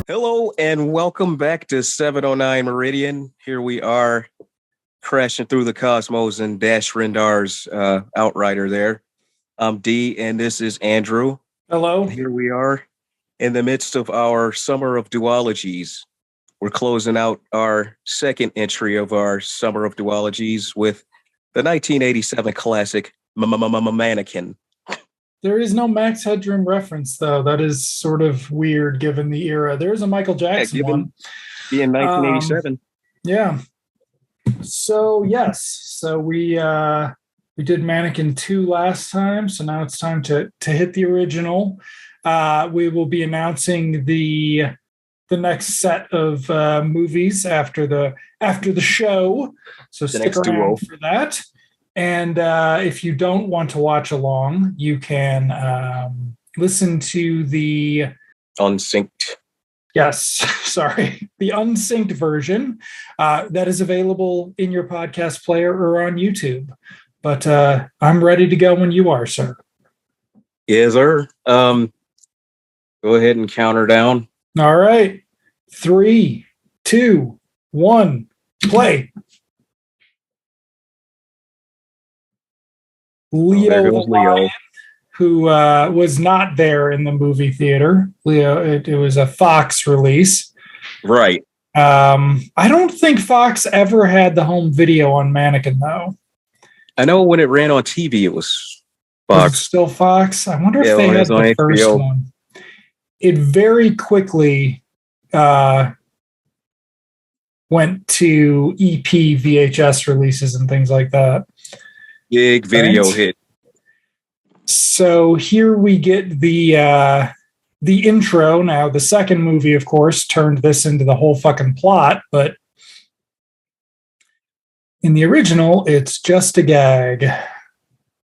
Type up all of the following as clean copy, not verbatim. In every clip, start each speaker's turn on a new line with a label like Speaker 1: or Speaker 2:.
Speaker 1: Hello and welcome back to 709 Meridian. Here we are crashing through the cosmos in Dash Rendar's Outrider there. I'm D and this is Andrew.
Speaker 2: Hello.
Speaker 1: And here we are in the midst of our summer of duologies. We're closing out our second entry of our summer of duologies with the 1987 classic Mannequin.
Speaker 2: There is no Max Headroom reference, though. That is sort of weird given the era. There's a Michael Jackson one.
Speaker 1: Being 1987.
Speaker 2: Yeah. So, yes. So we did Mannequin 2 last time. So now it's time to hit the original. We will be announcing the next set of movies after the show. So stick around for that. And if you don't want to watch along, you can listen to the
Speaker 1: unsynced.
Speaker 2: Yes, sorry, the unsynced version that is available in your podcast player or on YouTube. But I'm ready to go when you are, sir.
Speaker 1: Yes, sir. Go ahead and counter down.
Speaker 2: All right, 3, 2, 1, play. Leo the Lion, who was not there in the movie theater. Leo, it was a Fox release.
Speaker 1: Right.
Speaker 2: I don't think Fox ever had the home video on Mannequin, though.
Speaker 1: I know when it ran on TV, it was Fox.
Speaker 2: Was it still Fox? I wonder if they had the first HBO. One. It very quickly went to EP VHS releases and things like that.
Speaker 1: Big video hit.
Speaker 2: So here we get the intro. Now, the second movie, of course, turned this into the whole fucking plot, but in the original, it's just a gag.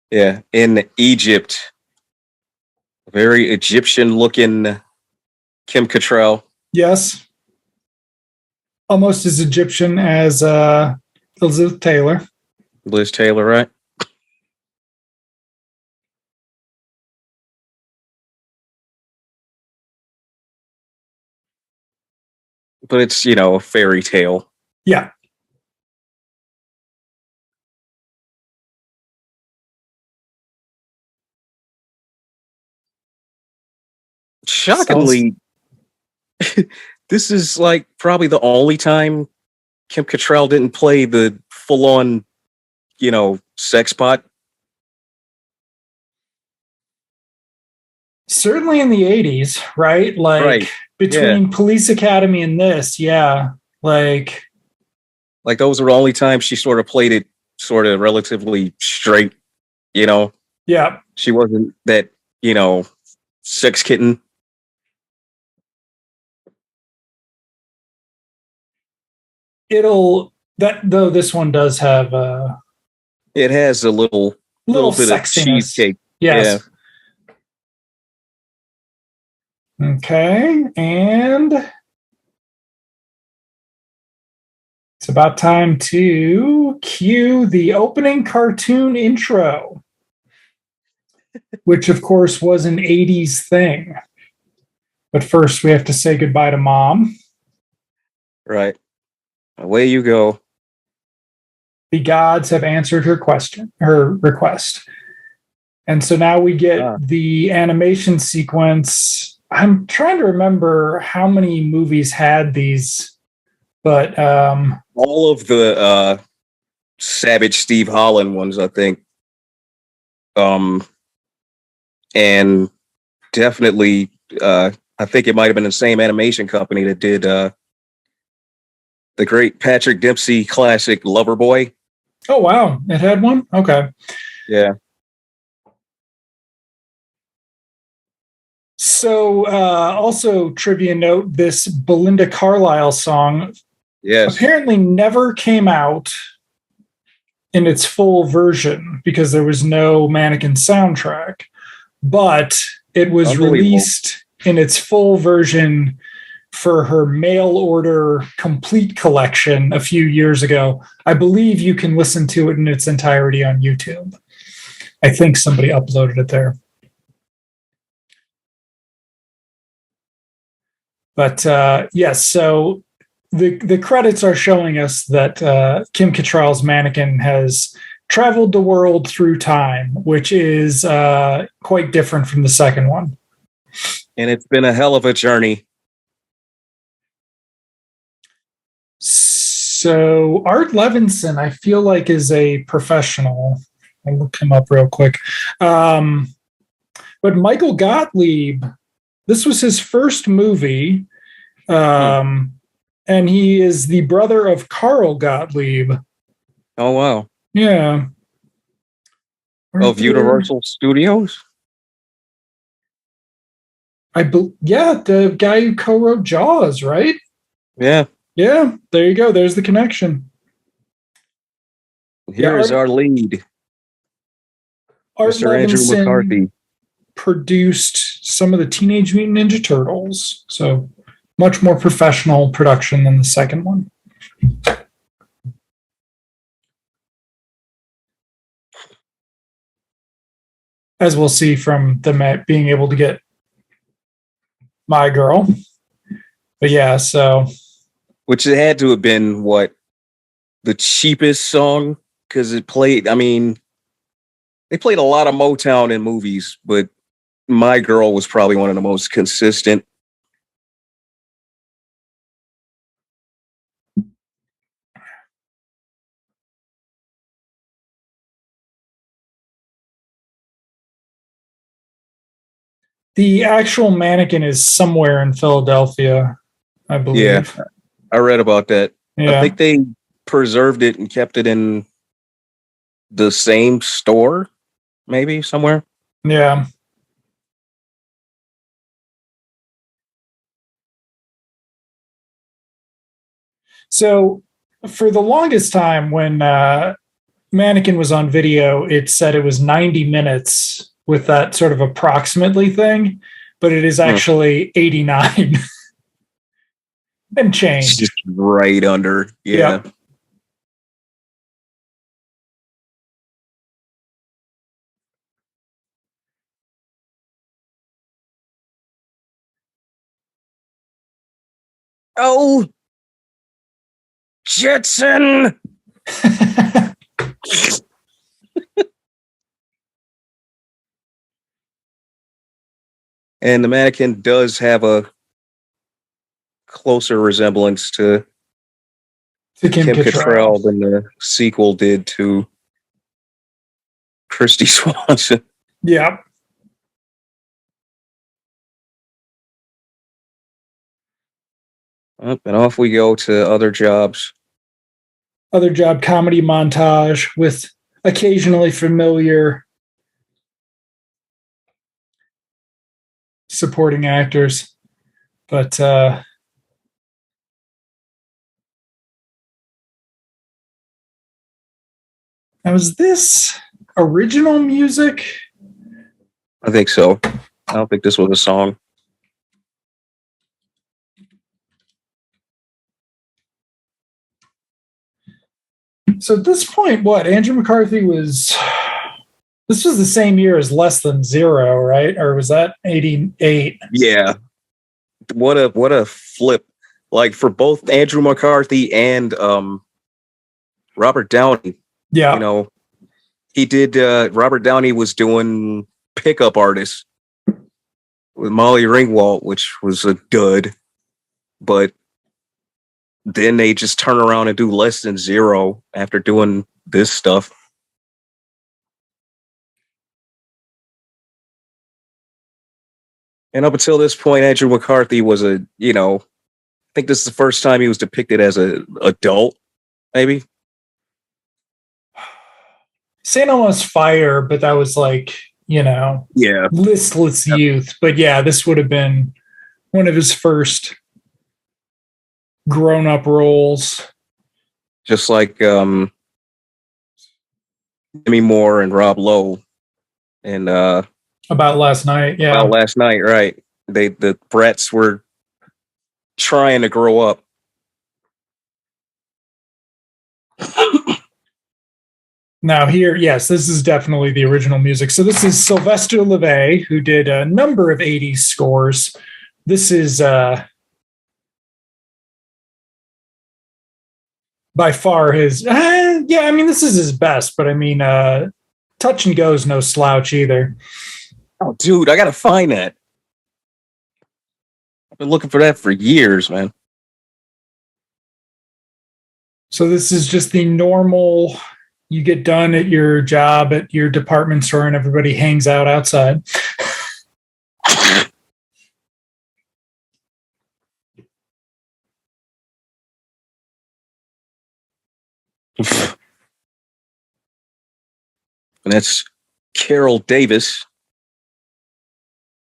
Speaker 1: Yeah, in Egypt. Very Egyptian-looking Kim Cattrall.
Speaker 2: Yes. Almost as Egyptian as Elizabeth Taylor.
Speaker 1: Liz Taylor, right? But it's, a fairy tale.
Speaker 2: Yeah.
Speaker 1: Shockingly, this is like probably the only time Kim Cattrall didn't play the full-on, sex pot.
Speaker 2: Certainly in the 80s, right? Like
Speaker 1: right.
Speaker 2: Between Police Academy and this, yeah. Like
Speaker 1: those were the only times she sort of played it sort of relatively straight,
Speaker 2: Yeah.
Speaker 1: She wasn't that, sex kitten.
Speaker 2: Though this one does have
Speaker 1: it has a little bit
Speaker 2: sexiness.
Speaker 1: Of cheesecake.
Speaker 2: Yes. Yeah. Okay, and it's about time to cue the opening cartoon intro, which of course was an 80s thing. But first we have to say goodbye to Mom.
Speaker 1: Right. Away you go.
Speaker 2: The gods have answered her request. And so now we get the animation sequence. I'm trying to remember how many movies had these, but
Speaker 1: all of the Savage Steve Holland ones, I think. And definitely I think it might have been the same animation company that did the great Patrick Dempsey classic Loverboy.
Speaker 2: Oh wow, it had one? Okay.
Speaker 1: Yeah.
Speaker 2: So, also trivia note: this Belinda Carlisle song, apparently never came out in its full version because there was no Mannequin soundtrack, but it was released in its full version for her mail order complete collection a few years ago. I believe you can listen to it in its entirety on YouTube. I think somebody uploaded it there. But yes, so the credits are showing us that Kim Cattrall's Mannequin has traveled the world through time, which is quite different from the second one.
Speaker 1: And it's been a hell of a journey.
Speaker 2: So Art Levinson, I feel like, is a professional. I'll look him up real quick. But Michael Gottlieb, this was his first movie. And he is the brother of Carl Gottlieb.
Speaker 1: Oh, wow.
Speaker 2: Yeah.
Speaker 1: Of Universal Studios?
Speaker 2: Yeah, the guy who co-wrote Jaws, right?
Speaker 1: Yeah.
Speaker 2: Yeah, there you go. There's the connection.
Speaker 1: Here is our lead.
Speaker 2: Art
Speaker 1: Mr. Andrew McCarthy
Speaker 2: produced some of the Teenage Mutant Ninja Turtles. So much more professional production than the second one. As we'll see from the being able to get My Girl. But yeah, so.
Speaker 1: Which it had to have been, what, the cheapest song? Because it played, I mean, they played a lot of Motown in movies, but My Girl was probably one of the most consistent.
Speaker 2: The actual Mannequin is somewhere in Philadelphia, I believe.
Speaker 1: Yeah, I read about that.
Speaker 2: Yeah.
Speaker 1: I think they preserved it and kept it in the same store, maybe somewhere.
Speaker 2: Yeah. So for the longest time, when Mannequin was on video, it said it was 90 minutes with that sort of approximately thing, but it is actually 89 and change.
Speaker 1: Just right under. Yeah.
Speaker 2: Yep.
Speaker 1: Oh, Jetson! And the Mannequin does have a closer resemblance to
Speaker 2: Kim
Speaker 1: Cattrall than the sequel did to Christy Swanson.
Speaker 2: Yeah.
Speaker 1: And off we go to Other Jobs.
Speaker 2: Other Job comedy montage with occasionally familiar supporting actors. But now, is this original music?
Speaker 1: I think so. I don't think this was a song.
Speaker 2: So at this point, what? Andrew McCarthy was... This was the same year as Less Than Zero, right? Or was that 88?
Speaker 1: Yeah. What a flip. Like, for both Andrew McCarthy and Robert Downey.
Speaker 2: Yeah.
Speaker 1: You know, he did, Robert Downey was doing Pickup Artist with Molly Ringwald, which was a dud. But then they just turn around and do Less Than Zero after doing this stuff. And up until this point, Andrew McCarthy was I think this is the first time he was depicted as an adult, maybe.
Speaker 2: St. Elmo's Fire, but that was like, listless youth. But yeah, this would have been one of his first grown-up roles.
Speaker 1: Just like Demi Moore and Rob Lowe and
Speaker 2: About Last Night, yeah.
Speaker 1: About Last Night, right. the brats were trying to grow up.
Speaker 2: Now here, yes, this is definitely the original music. So this is Sylvester Levay, who did a number of 80s scores. This is by far his, yeah, I mean, this is his best, but I mean, Touch and Go is no slouch either.
Speaker 1: Oh, dude, I gotta find that. I've been looking for that for years, man.
Speaker 2: So this is just the normal, you get done at your job at your department store and everybody hangs out outside.
Speaker 1: And that's Carol Davis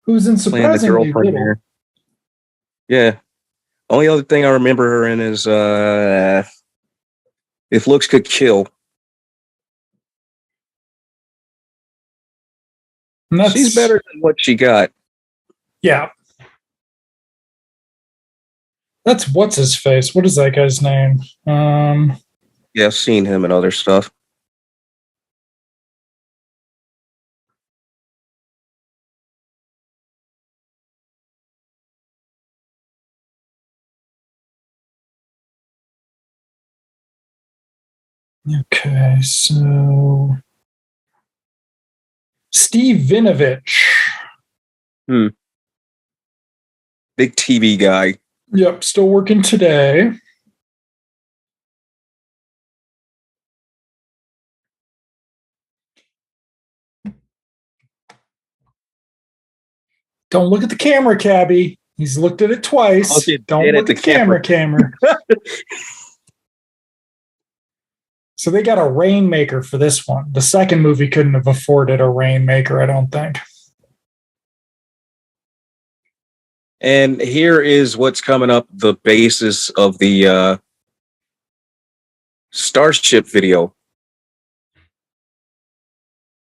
Speaker 2: Who's in
Speaker 1: playing the
Speaker 2: surprisingly
Speaker 1: girlfriend
Speaker 2: little.
Speaker 1: here. Yeah. Only other thing I remember her in is If Looks Could Kill. She's better than what she got.
Speaker 2: Yeah. That's what's his face. What is that guy's name?
Speaker 1: Yeah, I've seen him and other stuff.
Speaker 2: Okay, so Steve Vinovich.
Speaker 1: Big TV guy.
Speaker 2: Yep, still working today. Don't look at the camera, Cabby. He's looked at it twice. Don't look at the camera. So they got a rainmaker for this one. The second movie couldn't have afforded a rainmaker, I don't think.
Speaker 1: And here is what's coming up, the basis of the Starship video.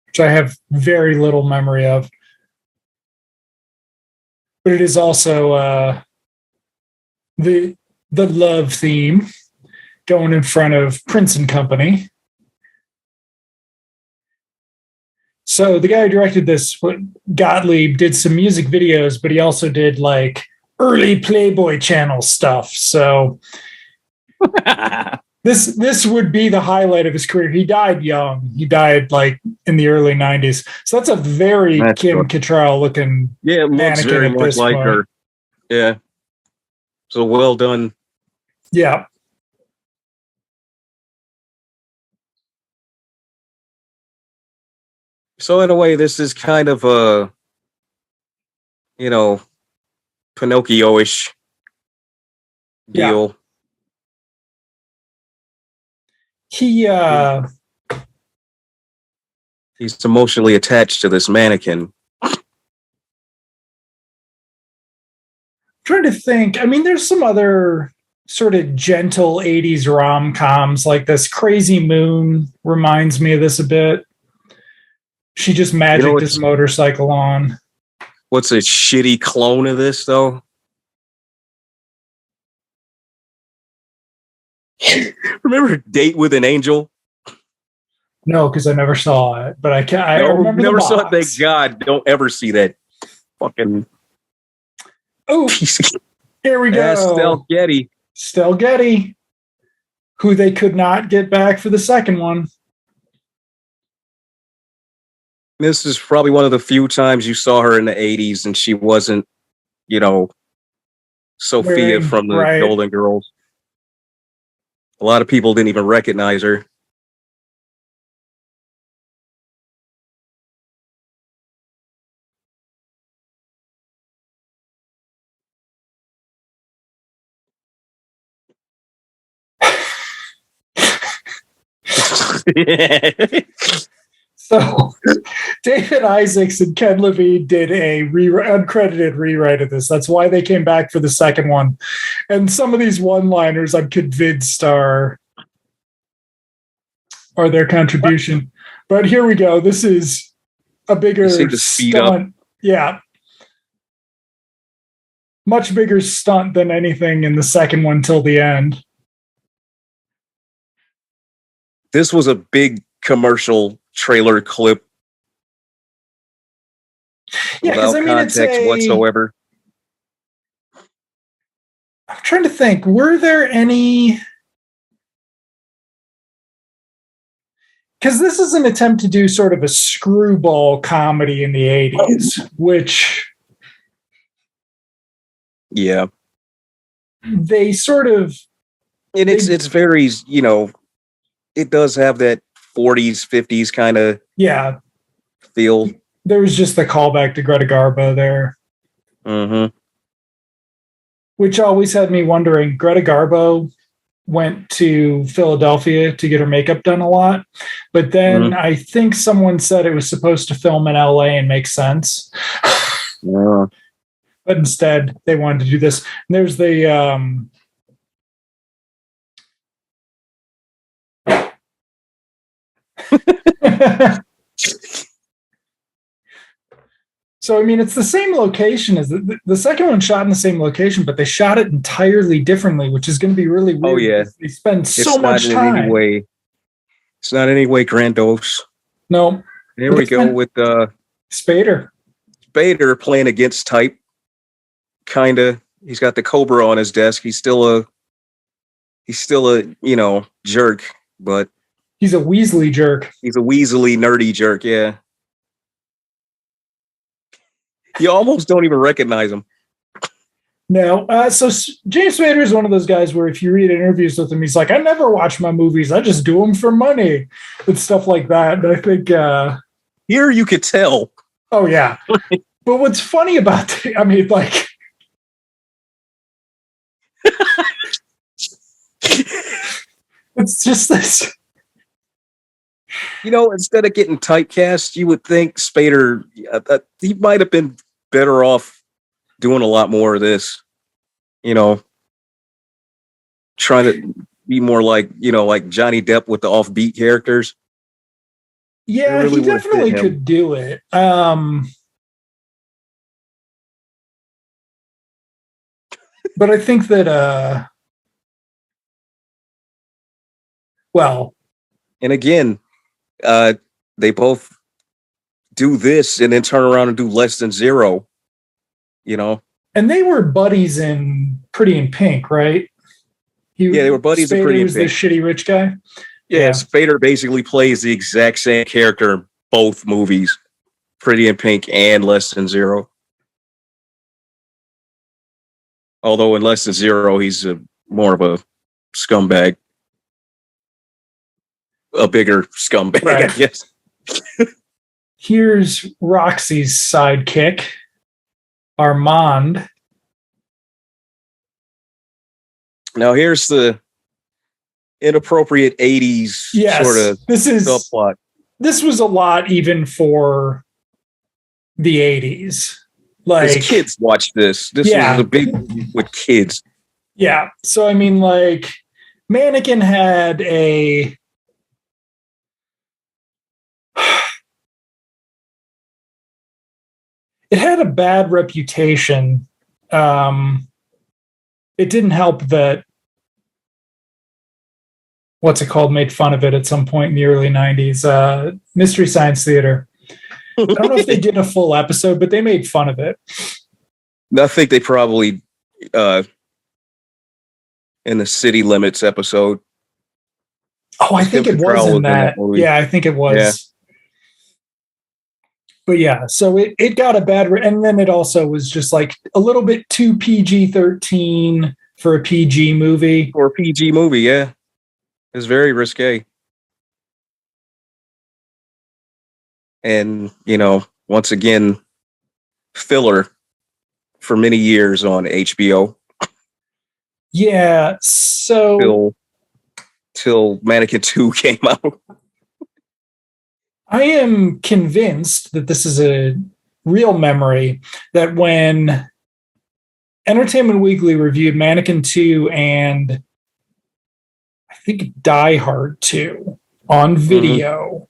Speaker 2: Which I have very little memory of. But it is also the love theme going in front of Prince and Company. So the guy who directed this, Gottlieb, did some music videos, but he also did like early Playboy Channel stuff. So this would be the highlight of his career. He died young. He died like in the early 90s. So that's a very Kim Cattrall looking mannequin very much like point. Her.
Speaker 1: Yeah. So well done.
Speaker 2: Yeah.
Speaker 1: So in a way, this is kind of a, Pinocchio-ish deal.
Speaker 2: Yeah.
Speaker 1: He's emotionally attached to this mannequin.
Speaker 2: Trying to think. I mean, there's some other sort of gentle 80s rom-coms like this. Crazy Moon reminds me of this a bit. She just magicked this motorcycle on.
Speaker 1: What's a shitty clone of this, though? Remember Date with an Angel?
Speaker 2: No, because I never saw it. But I remember
Speaker 1: never
Speaker 2: the
Speaker 1: saw it.
Speaker 2: box.
Speaker 1: Thank God. Don't ever see that fucking.
Speaker 2: Oh, here we go. Stell Getty, who they could not get back for the second one.
Speaker 1: This is probably one of the few times you saw her in the 80s and she wasn't, Sophia from the Golden Girls. A lot of people didn't even recognize her.
Speaker 2: So David Isaacs and Ken Levine did a uncredited rewrite of this. That's why they came back for the second one. And some of these one-liners I'm convinced are their contribution. But here we go. This is a bigger stunt. Yeah. much bigger stunt than anything in the second one till the end.
Speaker 1: This was a big commercial trailer clip.
Speaker 2: Yeah, because
Speaker 1: without
Speaker 2: I mean,
Speaker 1: context whatsoever.
Speaker 2: I'm trying to think. Were there any? Because this is an attempt to do sort of a screwball comedy in the 80s, which they sort of.
Speaker 1: And it's very, it does have that 40s, 50s kind of feel.
Speaker 2: There was just the callback to Greta Garbo there.
Speaker 1: Mm-hmm.
Speaker 2: Which always had me wondering, Greta Garbo went to Philadelphia to get her makeup done a lot. But then I think someone said it was supposed to film in LA and make sense.
Speaker 1: Yeah.
Speaker 2: But instead, they wanted to do this. And there's the... So, I mean, it's the same location as the second one shot in the same location, but they shot it entirely differently, which is going to be really weird.
Speaker 1: Oh, yeah.
Speaker 2: They spend so much time.
Speaker 1: It's not in any way grandiose.
Speaker 2: No.
Speaker 1: Here we go with
Speaker 2: Spader.
Speaker 1: Spader playing against type. Kind of. He's got the Cobra on his desk. He's still a jerk, but
Speaker 2: he's a Weasley jerk.
Speaker 1: He's a Weasley nerdy jerk, yeah. You almost don't even recognize him.
Speaker 2: No. So James Spader is one of those guys where if you read interviews with him, he's like, I never watch my movies. I just do them for money and stuff like that. And I think...
Speaker 1: Here you could tell.
Speaker 2: Oh, yeah. But what's funny about... it's just this...
Speaker 1: Instead of getting typecast, you would think Spader, he might have been better off doing a lot more of this, trying to be more like Johnny Depp with the offbeat characters.
Speaker 2: Yeah, really he definitely could do it. But I think that,
Speaker 1: and again, they both do this and then turn around and do Less Than Zero,
Speaker 2: And they were buddies in Pretty in Pink, right?
Speaker 1: They were buddies in Pretty in Pink.
Speaker 2: The shitty rich guy.
Speaker 1: Yeah, Spader basically plays the exact same character in both movies, Pretty in Pink and Less Than Zero. Although in Less Than Zero, he's more of a scumbag. A bigger scumbag, right. I guess.
Speaker 2: Here's Roxy's sidekick, Armand.
Speaker 1: Now here's the inappropriate 80s sort of subplot.
Speaker 2: This was a lot even for the 80s.
Speaker 1: Like kids watch this. This was a big with kids.
Speaker 2: Yeah. So I mean, Mannequin had a it had a bad reputation. It didn't help that what's it called made fun of it at some point in the early 90s. Mystery Science Theater. I don't know if they did a full episode, but they made fun of it.
Speaker 1: I think they probably in the City Limits episode.
Speaker 2: Oh, I think it was in that. Yeah, I think it was. Yeah. But yeah, so it got a bad, and then it also was just a little bit too PG-13 for a PG movie.
Speaker 1: For a PG movie, yeah. It's very risque. And, once again, filler for many years on HBO.
Speaker 2: Yeah, so...
Speaker 1: Till Mannequin 2 came out.
Speaker 2: I am convinced that this is a real memory, that when Entertainment Weekly reviewed Mannequin 2 and I think Die Hard 2 on video,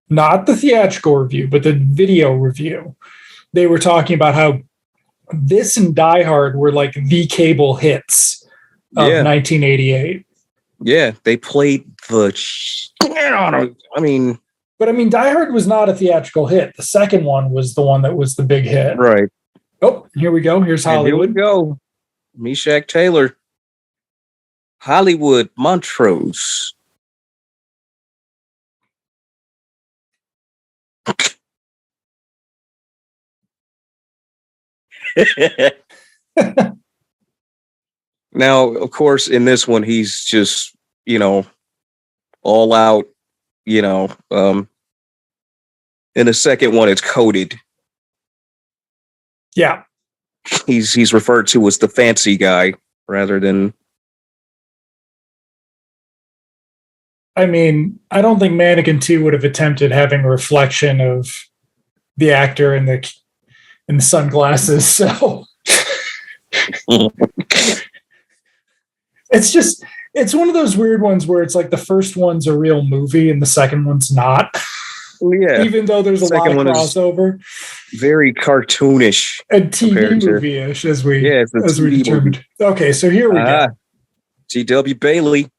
Speaker 2: not the theatrical review, but the video review, they were talking about how this and Die Hard were like the cable hits of 1988.
Speaker 1: Yeah, they played the shit on them.
Speaker 2: But Die Hard was not a theatrical hit. The second one was the one that was the big hit.
Speaker 1: Right.
Speaker 2: Oh, here we go. Here's Hollywood.
Speaker 1: And here we go. Meshach Taylor. Hollywood, Montrose. Now, of course, in this one, he's just, all out, in the second one, it's coded.
Speaker 2: Yeah.
Speaker 1: He's referred to as the fancy guy rather than.
Speaker 2: I don't think Mannequin 2 would have attempted having a reflection of the actor in the sunglasses. So it's one of those weird ones where it's like the first one's a real movie and the second one's not.
Speaker 1: Yeah.
Speaker 2: Even though there's a lot of crossover.
Speaker 1: Very cartoonish.
Speaker 2: And TV movie-ish as we determined. Movie. Okay, so here we go.
Speaker 1: G.W. Bailey.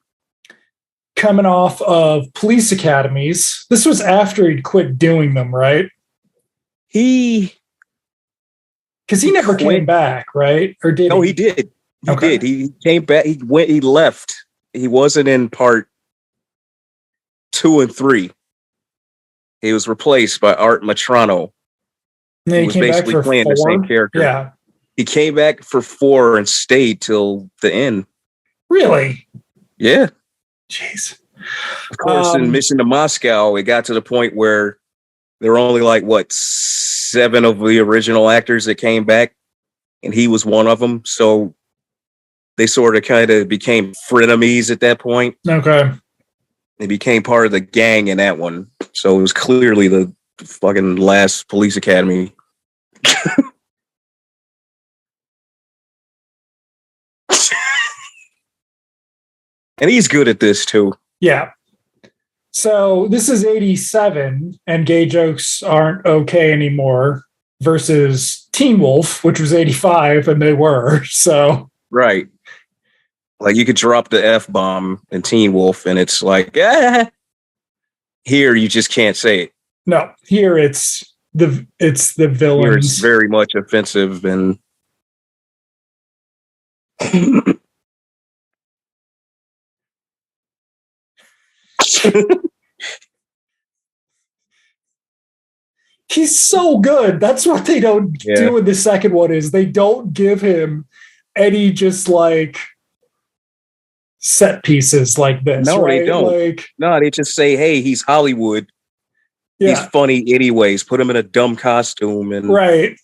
Speaker 2: Coming off of police academies. This was after he'd quit doing them, right? Because he never came back, right? Or did he?
Speaker 1: No, he did. He did. He came back. He left. He wasn't in part 2 and 3. He was replaced by Art Matrano.
Speaker 2: He
Speaker 1: was basically playing 4? The same character.
Speaker 2: Yeah.
Speaker 1: He came back for 4 and stayed till the end.
Speaker 2: Really?
Speaker 1: Yeah.
Speaker 2: Jeez.
Speaker 1: Of course, in Mission to Moscow, it got to the point where there were only 7 of the original actors that came back, and he was one of them. So they sort of kind of became frenemies at that point.
Speaker 2: Okay.
Speaker 1: They became part of the gang in that one. So it was clearly the fucking last police academy. And he's good at this too.
Speaker 2: Yeah. So this is 87 and gay jokes aren't okay anymore versus Teen Wolf, which was 85 and they were. So
Speaker 1: right. Like you could drop the F-bomb in Teen Wolf and it's like, Here you just can't say it.
Speaker 2: No, here it's the villains.
Speaker 1: Here it's very much offensive and
Speaker 2: he's so good. That's what they don't do in the second one is they don't give him any just set pieces like this.
Speaker 1: No,
Speaker 2: right?
Speaker 1: they don't. No, they just say, hey, he's Hollywood.
Speaker 2: Yeah.
Speaker 1: He's funny anyways. Put him in a dumb costume and
Speaker 2: right.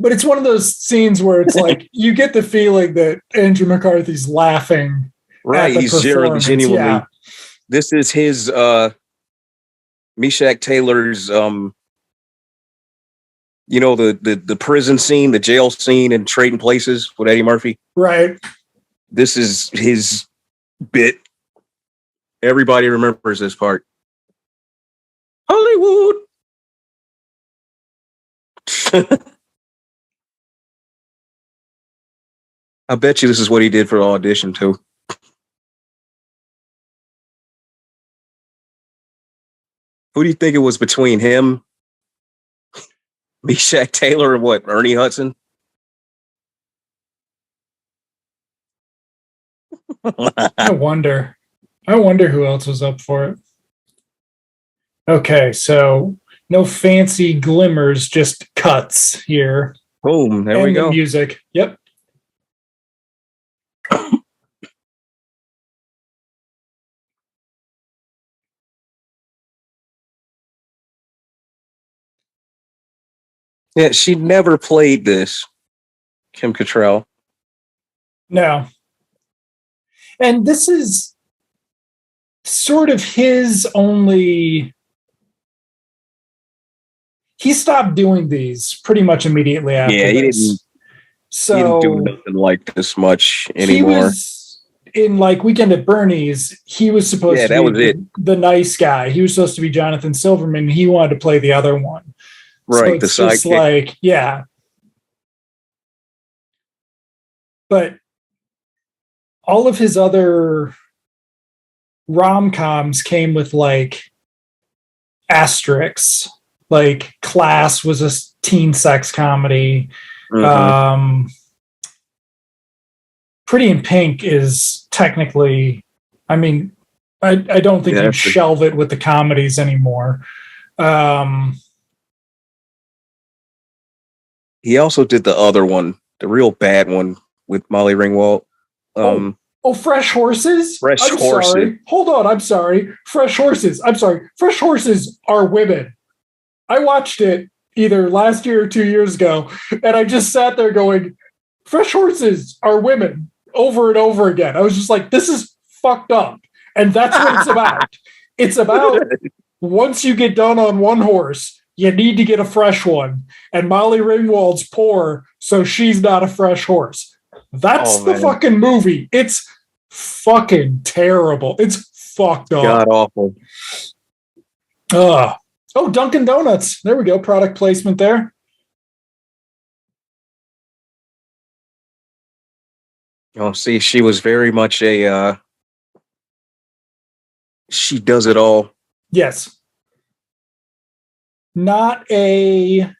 Speaker 2: But it's one of those scenes where it's you get the feeling that Andrew McCarthy's laughing.
Speaker 1: Right, he's genuinely. Yeah. This is his Meshach Taylor's the prison scene, the jail scene in Trading Places with Eddie Murphy.
Speaker 2: Right.
Speaker 1: This is his bit. Everybody remembers this part. Hollywood. I bet you this is what he did for the audition too. Who do you think it was between him, Meshach Taylor, and what, Ernie Hudson?
Speaker 2: I wonder who else was up for it. Okay, so no fancy glimmers, just cuts here.
Speaker 1: Boom, there we go.
Speaker 2: Music. Yep.
Speaker 1: Yeah, she never played this, Kim Cattrall.
Speaker 2: No. And this is sort of his only... He stopped doing these pretty much immediately after this.
Speaker 1: He didn't do nothing like this much anymore.
Speaker 2: in like Weekend at Bernie's, he was supposed to be the nice guy. He was supposed to be Jonathan Silverman. He wanted to play the other one.
Speaker 1: Right.
Speaker 2: So it's just like, yeah. But all of his other rom-coms came with like asterisks. Like Class was a teen sex comedy. Mm-hmm. Pretty in Pink is technically, I mean, I don't think you shelve it with the comedies anymore.
Speaker 1: He also did the other one, the real bad one with Molly Ringwald.
Speaker 2: Fresh Horses?
Speaker 1: Fresh Horses.
Speaker 2: Sorry. Hold on, I'm sorry. Fresh Horses. I'm sorry. Fresh Horses are women. I watched it either last year or 2 years ago, and I just sat there going, Fresh Horses are women, over and over again. I was just like, this is fucked up. And that's what it's about. It's about once you get done on one horse, you need to get a fresh one. And Molly Ringwald's poor, so she's not a fresh horse. That's the fucking movie. It's fucking terrible. It's fucked up.
Speaker 1: God awful.
Speaker 2: Dunkin' Donuts. There we go. Product placement there.
Speaker 1: Oh, see, she was very much a she does it all.
Speaker 2: Yes. Not a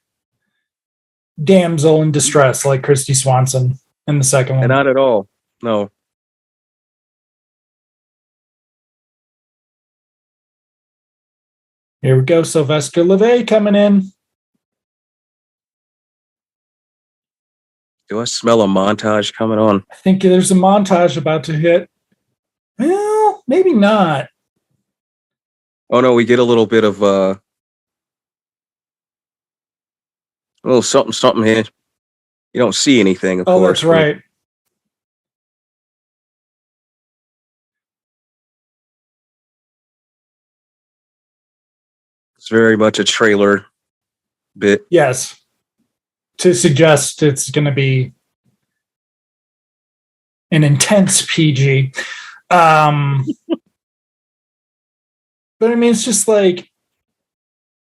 Speaker 2: damsel in distress like Christy Swanson in the second one.
Speaker 1: And not at all. No.
Speaker 2: Here we go. Sylvester Levay coming in.
Speaker 1: Do I smell a montage coming on?
Speaker 2: I think there's a montage about to hit. Well, maybe not.
Speaker 1: Oh, no, we get a little bit of a little something here. You don't see anything, of course.
Speaker 2: Oh, that's right.
Speaker 1: It's very much a trailer bit.
Speaker 2: Yes. To suggest it's going to be an intense PG. But I mean, it's just like,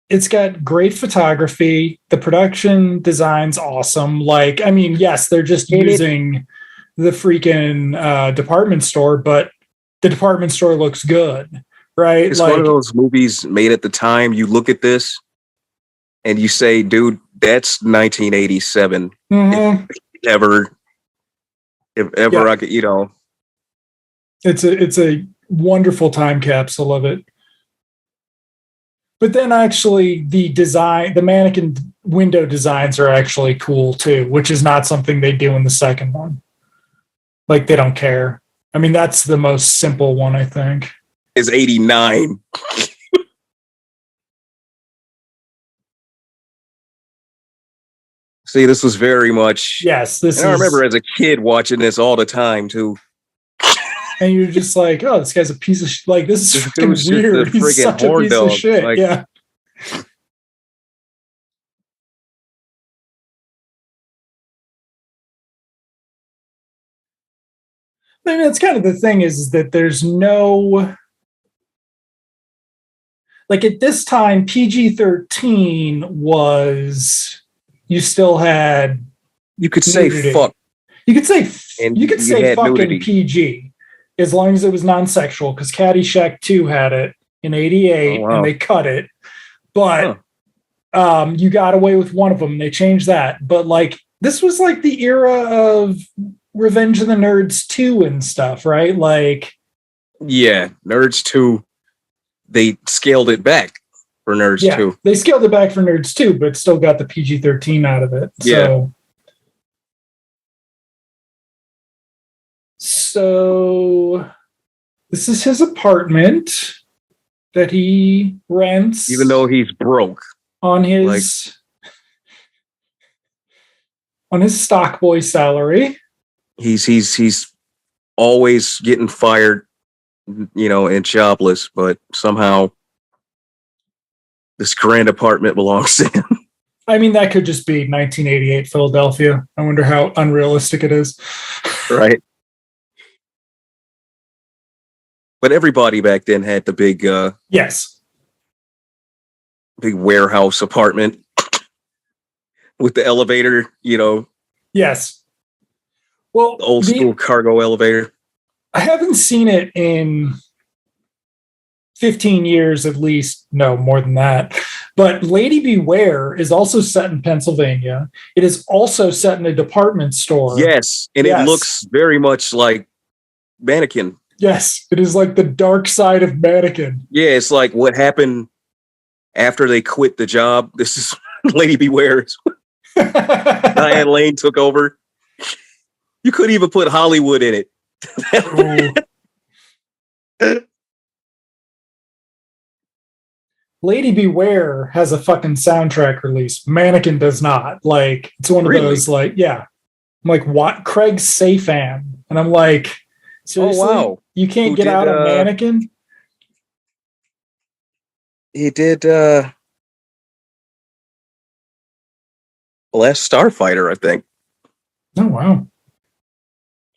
Speaker 2: it's got great photography. The production design's awesome. Like, I mean, yes, they're just using the freaking department store, but the department store looks good, right?
Speaker 1: It's one of those movies made at the time. You look at this and you say, dude, that's 1987.
Speaker 2: Mm-hmm.
Speaker 1: If ever I could,
Speaker 2: It's a wonderful time capsule of it. But then actually the mannequin window designs are actually cool too, which is not something they do in the second one. Like, they don't care. I mean, that's the most simple one, I think.
Speaker 1: Is 89. See, this was very much.
Speaker 2: Yes,
Speaker 1: I remember as a kid watching this all the time too.
Speaker 2: And you're just like, oh, this guy's a piece of shit. Like, this is fucking weird. He's such a piece of shit. Like, yeah. I mean, that's kind of the thing is that there's no. Like, at this time, PG-13 was. You still had.
Speaker 1: You could nudity. Say fuck.
Speaker 2: You could say fucking nudity. PG. As long as it was non-sexual, because Caddyshack 2 had it in 88, and they cut it. But you got away with one of them. They changed that. But, like, this was, like, the era of Revenge of the Nerds 2 and stuff, right? Like...
Speaker 1: Yeah, Nerds 2, they scaled it back for Nerds 2.
Speaker 2: They scaled it back for Nerds 2, but still got the PG-13 out of it.
Speaker 1: Yeah.
Speaker 2: So this is his apartment that he rents.
Speaker 1: Even though he's broke.
Speaker 2: On his stock boy salary.
Speaker 1: He's always getting fired, and jobless, but somehow this grand apartment belongs to him.
Speaker 2: I mean, that could just be 1988 Philadelphia. I wonder how unrealistic it is.
Speaker 1: Right. But everybody back then had the big
Speaker 2: Yes.
Speaker 1: big warehouse apartment with the elevator,
Speaker 2: Yes. Well,
Speaker 1: old school cargo elevator.
Speaker 2: I haven't seen it in 15 years at least. No, more than that. But Lady Beware is also set in Pennsylvania. It is also set in a department store.
Speaker 1: Yes, and it looks very much like Mannequin.
Speaker 2: Yes, it is like the dark side of Mannequin.
Speaker 1: Yeah, it's like what happened after they quit the job. This is Lady Beware. Diane Lane took over. You couldn't even put Hollywood in it.
Speaker 2: Lady Beware has a fucking soundtrack release. Mannequin does not. Like, it's one of those, like, yeah. I'm like, what? Craig Safan. And I'm like, seriously?
Speaker 1: Oh, wow.
Speaker 2: You can't get out of Mannequin?
Speaker 1: He did Last Starfighter, I think.
Speaker 2: Oh, wow.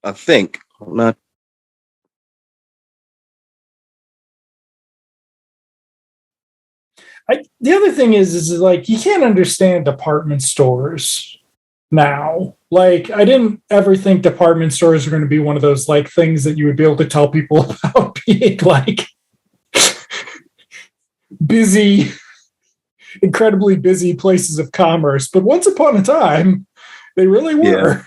Speaker 1: I think. I'm not.
Speaker 2: The other thing is like, you can't understand department stores now. Like, I didn't ever think department stores were going to be one of those like things that you would be able to tell people about being like busy, incredibly busy places of commerce. But once upon a time, they really were. Yeah.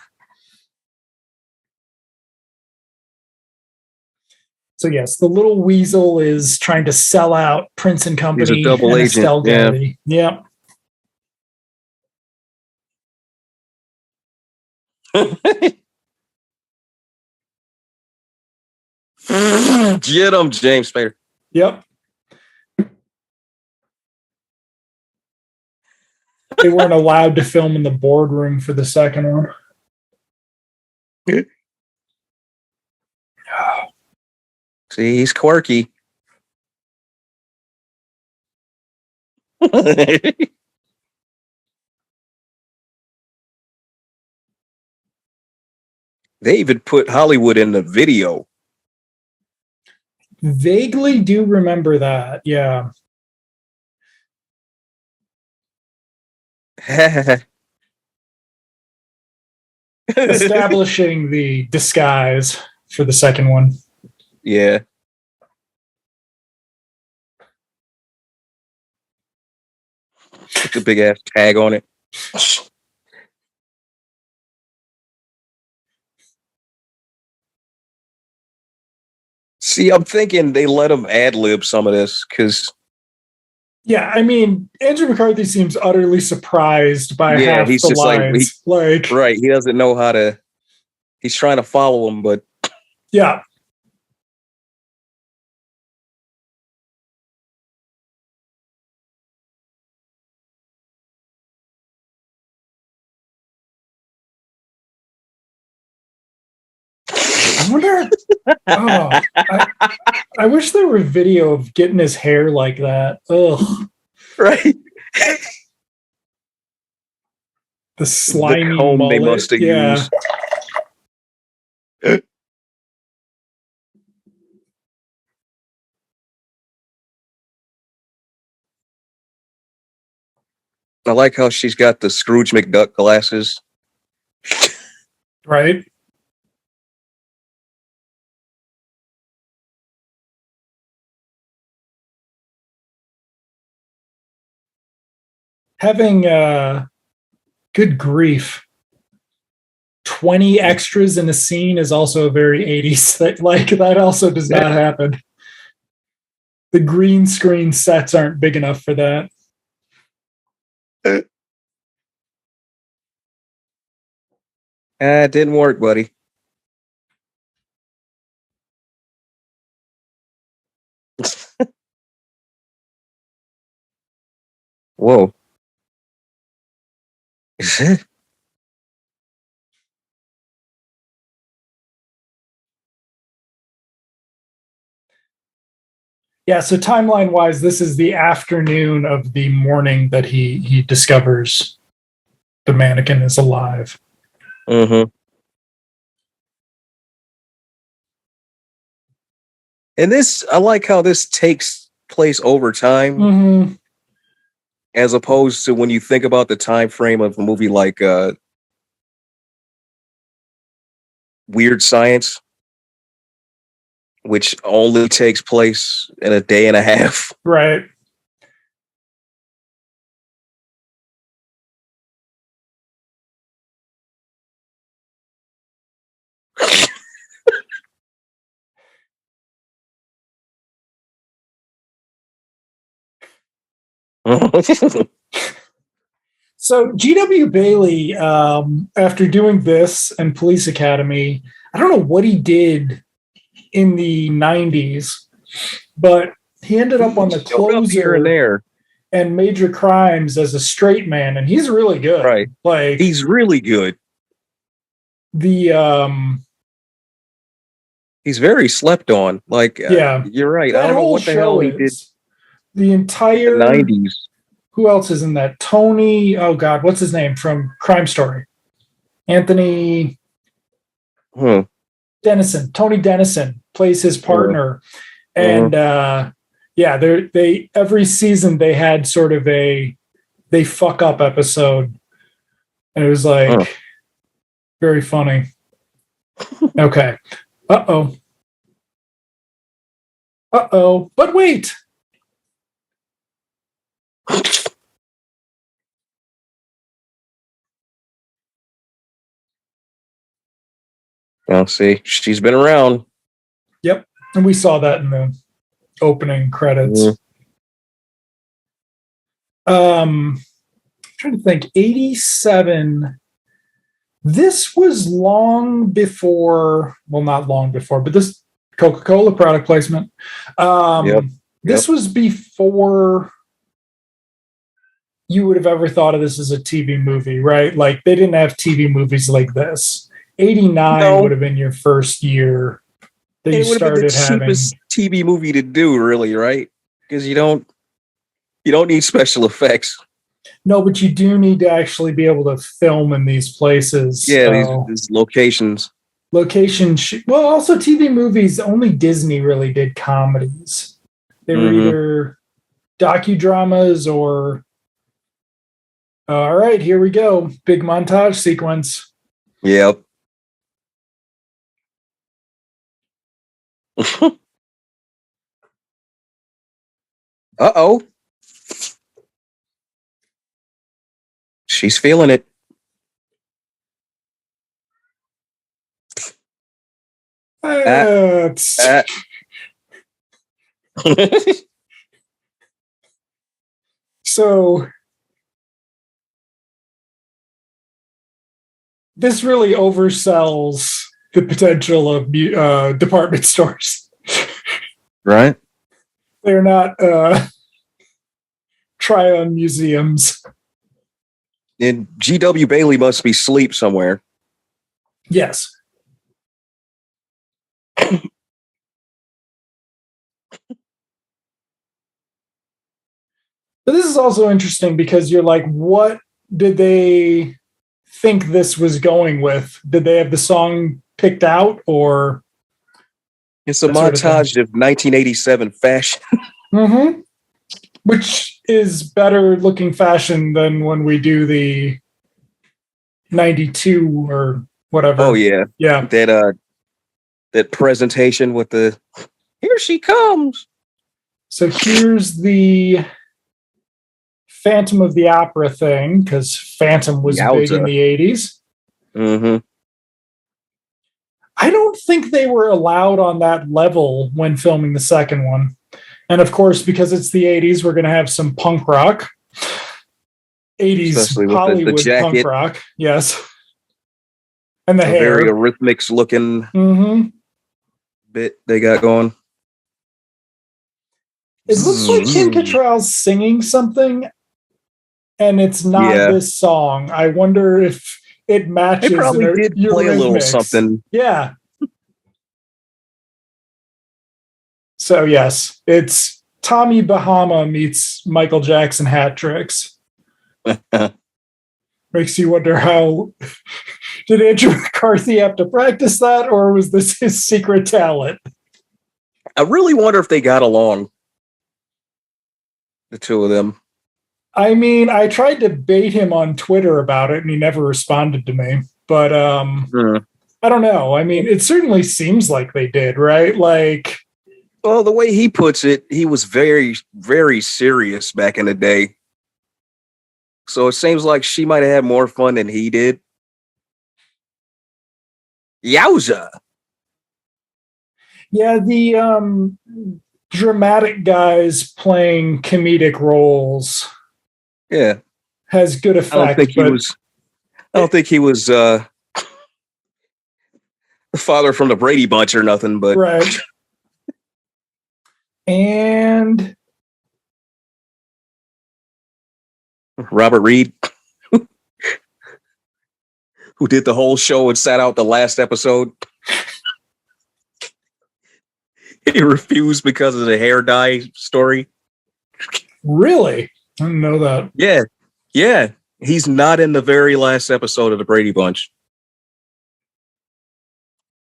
Speaker 2: So yes, the little weasel is trying to sell out Prince and Company.
Speaker 1: He's a double
Speaker 2: and
Speaker 1: agent.
Speaker 2: Estelle Getty. Yeah.
Speaker 1: Get him, James Spader.
Speaker 2: Yep. They weren't allowed to film in the boardroom for the second one.
Speaker 1: See, he's quirky. They even put Hollywood in the video.
Speaker 2: Vaguely do remember that, yeah. Establishing the disguise for the second one.
Speaker 1: Yeah. Put the big ass tag on it. See, I'm thinking they let him ad-lib some of this because...
Speaker 2: Yeah, I mean, Andrew McCarthy seems utterly surprised by half
Speaker 1: he's
Speaker 2: the
Speaker 1: just
Speaker 2: lines. Like,
Speaker 1: right, he doesn't know how to... He's trying to follow him, but...
Speaker 2: Yeah. I wonder. I wish there were video of getting his hair like that. Ugh.
Speaker 1: Right.
Speaker 2: The slimy
Speaker 1: comb
Speaker 2: mullet.
Speaker 1: they must have used. I like how she's got the Scrooge McDuck glasses.
Speaker 2: Right. Having good grief, 20 extras in a scene is also a very 80s thing. Like, that also does not happen. The green screen sets aren't big enough for that.
Speaker 1: It didn't work, buddy. Whoa. Is it?
Speaker 2: Yeah, so timeline-wise, this is the afternoon of the morning that he discovers the mannequin is alive.
Speaker 1: Mm-hmm. And this, I like how this takes place over time,
Speaker 2: Mm-hmm.
Speaker 1: as opposed to when you think about the time frame of a movie like Weird Science, which only takes place in a day and a half.
Speaker 2: Right. So G.W. Bailey, after doing this and Police Academy, I don't know what he did in the 90s, but he ended up on the
Speaker 1: Showed up here and
Speaker 2: Closer
Speaker 1: there.
Speaker 2: and Major Crimes as a straight man, and he's really good.
Speaker 1: Right.
Speaker 2: Like
Speaker 1: He's really good.
Speaker 2: the
Speaker 1: He's very slept on. Like,
Speaker 2: yeah,
Speaker 1: you're right. I
Speaker 2: that
Speaker 1: don't know
Speaker 2: whole
Speaker 1: what the hell
Speaker 2: show
Speaker 1: he did
Speaker 2: is the
Speaker 1: in
Speaker 2: entire
Speaker 1: the 90s.
Speaker 2: Who else is in that? Tony, oh God, what's his name from Crime Story? Anthony Dennison. Tony Dennison plays his partner. And yeah, they every season they had sort of a they fuck up episode. And it was like very funny. Okay. Uh-oh. Uh-oh. But wait.
Speaker 1: Well, see, she's been around.
Speaker 2: Yep. And we saw that in the opening credits. I'm trying to think. 87. This was long before, well, not long before, but this Coca-Cola product placement. This was before you would have ever thought of this as a TV movie, right? Like they didn't have TV movies like this. 89 would have been your first year that you started having.
Speaker 1: Cheapest TV movie to do, really, right? Because you don't need special effects.
Speaker 2: No, but you do need to actually be able to film in these places.
Speaker 1: Yeah, these locations.
Speaker 2: Well, also TV movies. Only Disney really did comedies. They were either docudramas or. All right, here we go. Big montage sequence.
Speaker 1: Yep. Uh-oh. She's feeling it.
Speaker 2: So this really oversells the potential of department stores.
Speaker 1: Right?
Speaker 2: They're not try-on museums.
Speaker 1: And G.W. Bailey must be asleep somewhere.
Speaker 2: Yes. But this is also interesting because you're like, what did they think this was going with? Did they have the song picked out, or
Speaker 1: it's a montage of 1987 fashion?
Speaker 2: Which is better looking fashion than when we do the 92 or whatever.
Speaker 1: Oh yeah.
Speaker 2: Yeah.
Speaker 1: That presentation with the here she comes.
Speaker 2: So here's the Phantom of the Opera thing, because Phantom was big in the 80s. I don't think they were allowed on that level when filming the second one. And of course, because it's the 80s, we're going to have some punk rock. 80s
Speaker 1: especially with
Speaker 2: Hollywood
Speaker 1: the jacket.
Speaker 2: punk rock. Yes. And the hair.
Speaker 1: Very Eurythmics looking bit they got going.
Speaker 2: It looks like Kim Cattrall's singing something, and it's not this song. I wonder if it matches.
Speaker 1: They probably did play a little something.
Speaker 2: Yeah. So yes, it's Tommy Bahama meets Michael Jackson hat tricks. Makes you wonder how did Andrew McCarthy have to practice that, or was this his secret talent?
Speaker 1: I really wonder if they got along, the two of them.
Speaker 2: I mean, I tried to bait him on Twitter about it, and he never responded to me. But I don't know. I mean, it certainly seems like they did, right? Like,
Speaker 1: well, the way he puts it, he was very, very serious back in the day. So it seems like she might have had more fun than he did. Yowza.
Speaker 2: yeah, the dramatic guys playing comedic roles
Speaker 1: Yeah.
Speaker 2: has good
Speaker 1: I don't
Speaker 2: effect,
Speaker 1: think he
Speaker 2: but
Speaker 1: was the father from the Brady Bunch or nothing, but
Speaker 2: right. And
Speaker 1: Robert Reed, who did the whole show and sat out the last episode. He refused because of the hair dye story.
Speaker 2: really, I didn't know that.
Speaker 1: Yeah. Yeah. He's not in the very last episode of the Brady Bunch.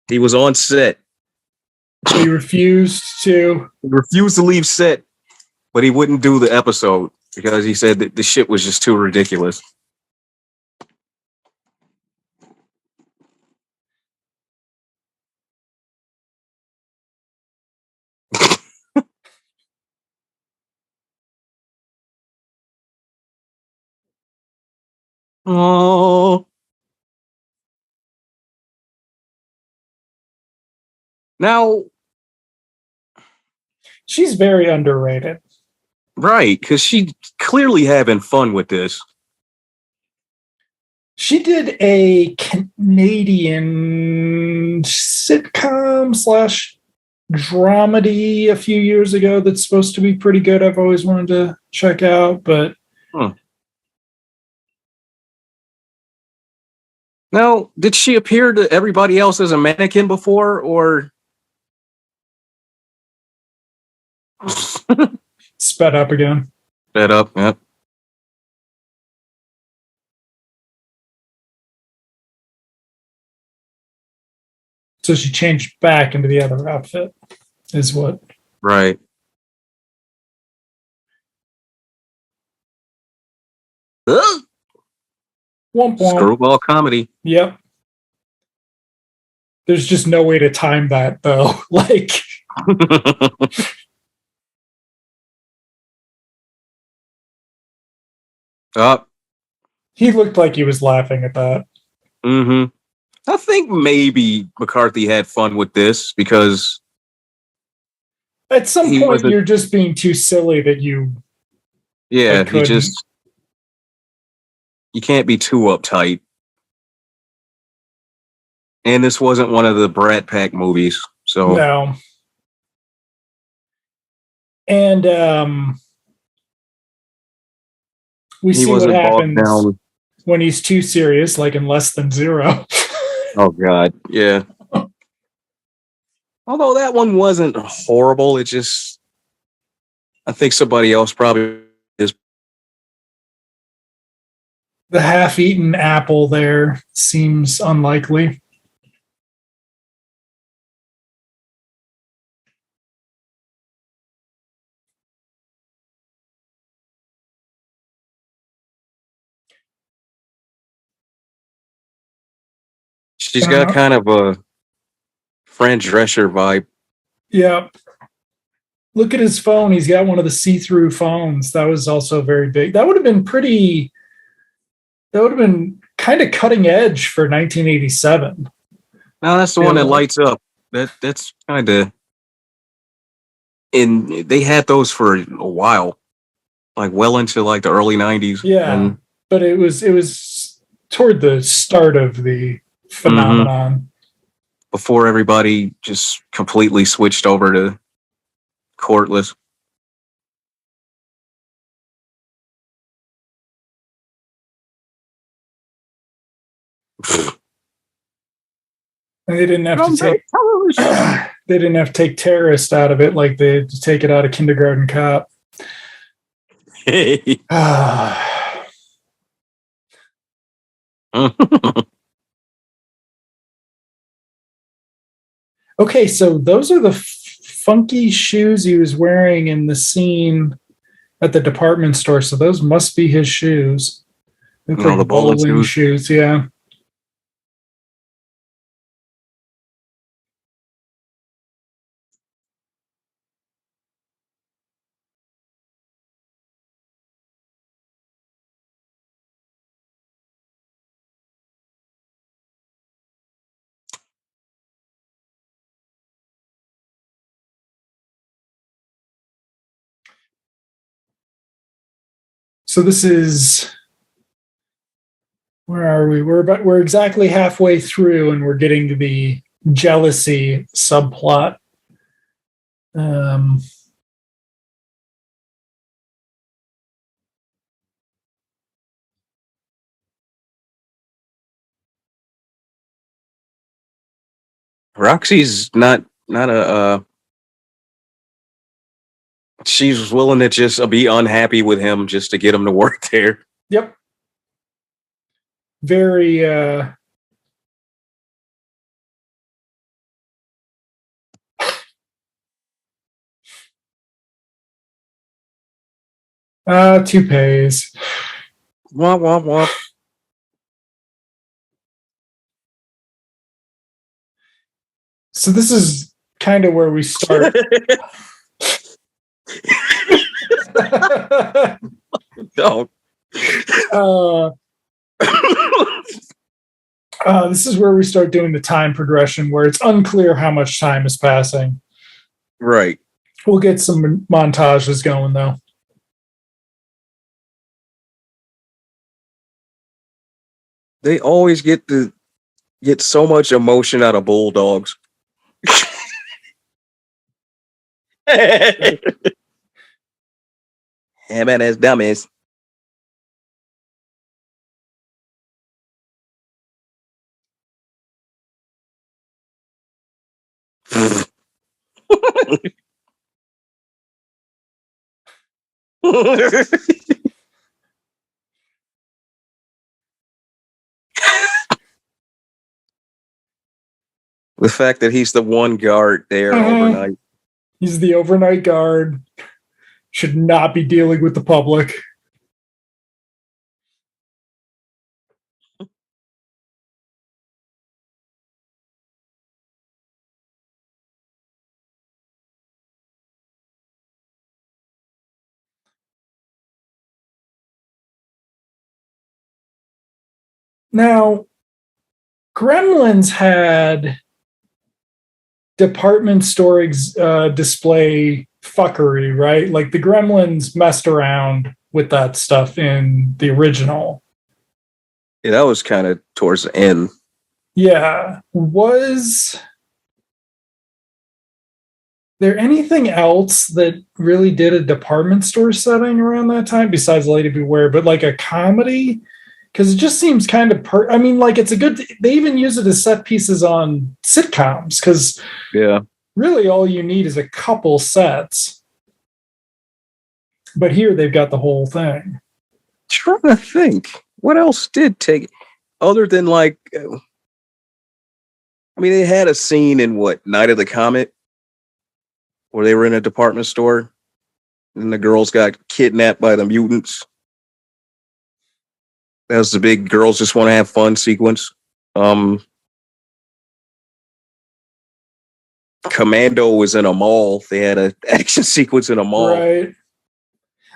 Speaker 1: He was on set.
Speaker 2: He refused to.
Speaker 1: He refused to leave set, but he wouldn't do the episode because he said that the shit was just too ridiculous. Oh. Now,
Speaker 2: She's very underrated.
Speaker 1: right, because she's clearly having fun with this.
Speaker 2: She did a Canadian sitcom slash dramedy a few years ago that's supposed to be pretty good. I've always wanted to check out, but
Speaker 1: Now, did she appear to everybody else as a mannequin before, or
Speaker 2: sped up again.
Speaker 1: sped up? Yep.
Speaker 2: So she changed back into the other outfit, is what.
Speaker 1: Right.
Speaker 2: Womp womp.
Speaker 1: Screwball comedy.
Speaker 2: Yep. There's just no way to time that, though. Like,
Speaker 1: Up.
Speaker 2: he looked like he was laughing at that.
Speaker 1: Mm-hmm. I think maybe McCarthy had fun with this because
Speaker 2: at some point you're just being too silly that you.
Speaker 1: Yeah, you can't be too uptight. And this wasn't one of the Brat Pack movies, so
Speaker 2: no. And we see what happens when he's too serious, like in Less Than Zero.
Speaker 1: Oh God, yeah. Although that one wasn't horrible, it just, I think somebody else probably is.
Speaker 2: The half-eaten apple there seems unlikely.
Speaker 1: She's got kind of a Fran Drescher vibe.
Speaker 2: Yeah. Look at his phone. He's got one of the see-through phones. That was also very big. That would have been kind of cutting edge for 1987.
Speaker 1: No, that's the one that lights up. That's kind of, and they had those for a while, like well into like the early 90s.
Speaker 2: Yeah, but it was toward the start of the phenomenon.
Speaker 1: Mm-hmm. Before everybody just completely switched over to cordless.
Speaker 2: And they didn't have to take they didn't have to take terrorist out of it like they had to take it out of Kindergarten Cop.
Speaker 1: Hey.
Speaker 2: Okay, so those are the funky shoes he was wearing in the scene at the department store. So those must be his shoes. Look like
Speaker 1: the
Speaker 2: bowling shoes. Yeah. So this is, where are we? We're exactly halfway through, and we're getting to the jealousy subplot.
Speaker 1: Roxy's not a. She's willing to just be unhappy with him just to get him to work there.
Speaker 2: Yep. Very. Toupees.
Speaker 1: Womp womp womp.
Speaker 2: So this is kind of where we start.
Speaker 1: No.
Speaker 2: This is where we start doing the time progression, where it's unclear how much time is passing.
Speaker 1: Right.
Speaker 2: We'll get some montages going, though.
Speaker 1: They always get so much emotion out of bulldogs. Having as dummies. The fact that he's the one guard there overnight.
Speaker 2: He's the overnight guard. Should not be dealing with the public. Now, Gremlins had department store display fuckery, right? Like the Gremlins messed around with that stuff in the original.
Speaker 1: Yeah, that was kind of towards the end.
Speaker 2: Yeah. Was there anything else that really did a department store setting around that time besides Lady Beware, but like a comedy? Because it just seems kind of I mean, like it's a good, they even use it as set pieces on sitcoms, because really all you need is a couple sets. But here they've got the whole thing.
Speaker 1: Trying to think, what else did take, other than like, I mean, they had a scene in Night of the Comet, where they were in a department store and the girls got kidnapped by the mutants. That was the big girls just want to have fun sequence. Commando was in a mall. They had an action sequence in a mall.
Speaker 2: Right.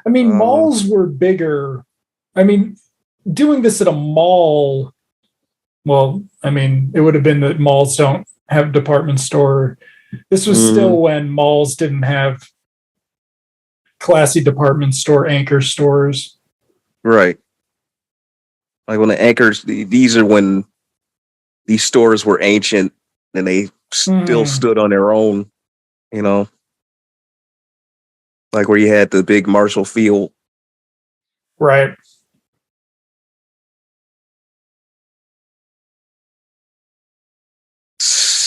Speaker 2: I mean, malls were bigger. I mean, doing this at a mall, well, I mean, it would have been that malls don't have department store. This was still when malls didn't have classy department store anchor stores.
Speaker 1: Right. Like when the anchors, these are when these stores were ancient and they still stood on their own, you know, like where you had the big Marshall Field.
Speaker 2: Right.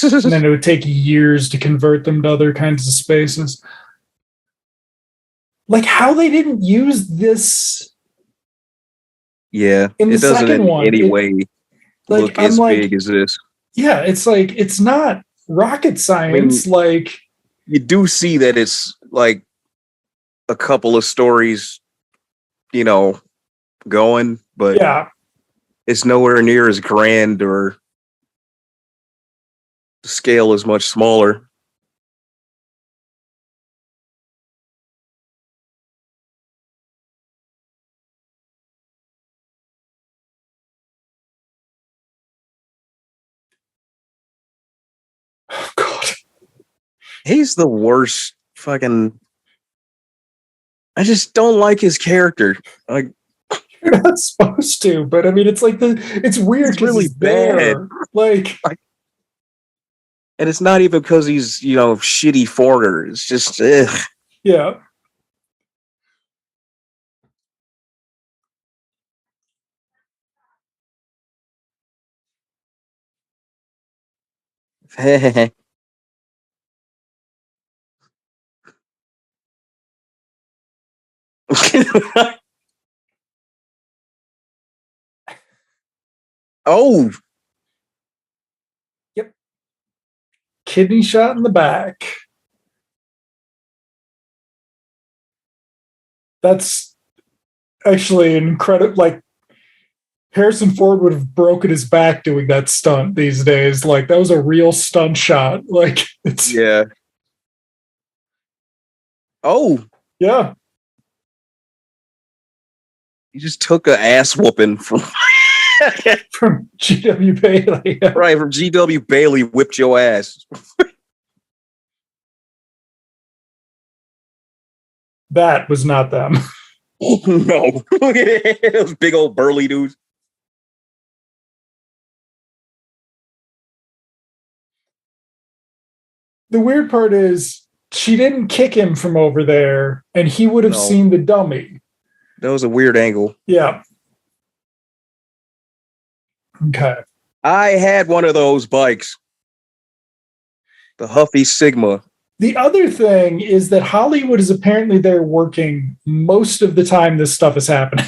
Speaker 2: And then it would take years to convert them to other kinds of spaces. Like how they didn't use this.
Speaker 1: Yeah,
Speaker 2: in the
Speaker 1: it doesn't
Speaker 2: second
Speaker 1: in
Speaker 2: one,
Speaker 1: any way look as big as this.
Speaker 2: Yeah, it's like, it's not rocket science. I mean, like,
Speaker 1: you do see that it's like a couple of stories, going, but
Speaker 2: Yeah.
Speaker 1: it's nowhere near as grand or the scale is much smaller.
Speaker 2: Oh, God.
Speaker 1: He's the worst fucking. I just don't like his character. Like,
Speaker 2: You're not supposed to, but I mean, it's like it's weird
Speaker 1: he's
Speaker 2: because
Speaker 1: really
Speaker 2: he's there.
Speaker 1: bad.
Speaker 2: Like,
Speaker 1: And it's not even because he's, shitty foreigner. It's just, ugh.
Speaker 2: yeah.
Speaker 1: Oh,
Speaker 2: Yep. Kidney shot in the back. That's actually incredible. Like, Harrison Ford would have broken his back doing that stunt these days. Like, that was a real stunt shot. Like, it's,
Speaker 1: yeah. Oh,
Speaker 2: yeah.
Speaker 1: he just took a ass whooping from
Speaker 2: From G.W. Bailey.
Speaker 1: right from G.W. Bailey whipped your ass.
Speaker 2: That was not them.
Speaker 1: No, those big old burly dudes.
Speaker 2: The weird part is she didn't kick him from over there, and he would have
Speaker 1: No,
Speaker 2: seen the dummy.
Speaker 1: that was a weird angle.
Speaker 2: Yeah. Okay.
Speaker 1: I had one of those bikes, the Huffy Sigma.
Speaker 2: The other thing is that Hollywood is apparently there working most of the time this stuff is happening.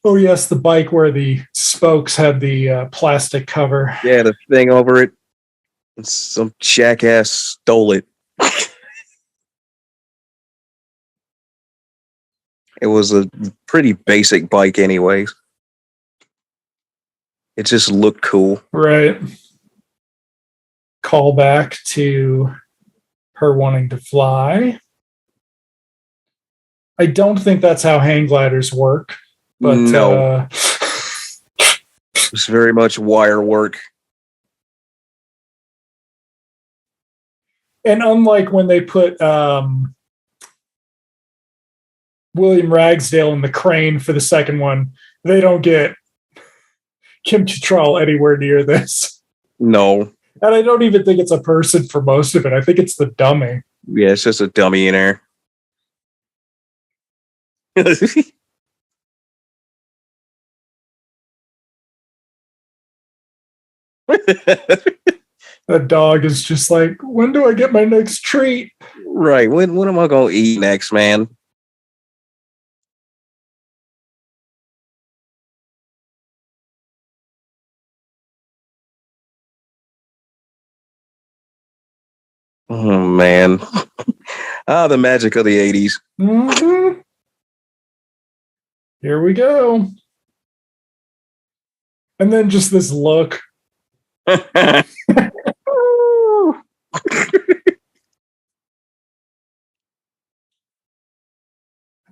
Speaker 2: Oh, yes, the bike where the spokes had the plastic cover.
Speaker 1: Yeah, the thing over it. Some jackass stole it. It was a pretty basic bike, anyways. It just looked cool.
Speaker 2: Right. Call back to her wanting to fly. I don't think that's how hang gliders work, but
Speaker 1: No, it's very much wire work.
Speaker 2: and unlike when they put William Ragsdale in the crane for the second one, they don't get Kim Cattrall anywhere near this.
Speaker 1: No,
Speaker 2: And I don't even think it's a person for most of it. I think it's the dummy.
Speaker 1: yeah, it's just a dummy in there.
Speaker 2: That dog is just like, when do I get my next treat?
Speaker 1: Right. When am I gonna eat next, man? Oh man. The magic of the 80s.
Speaker 2: Mm-hmm. Here we go. And then just this look. I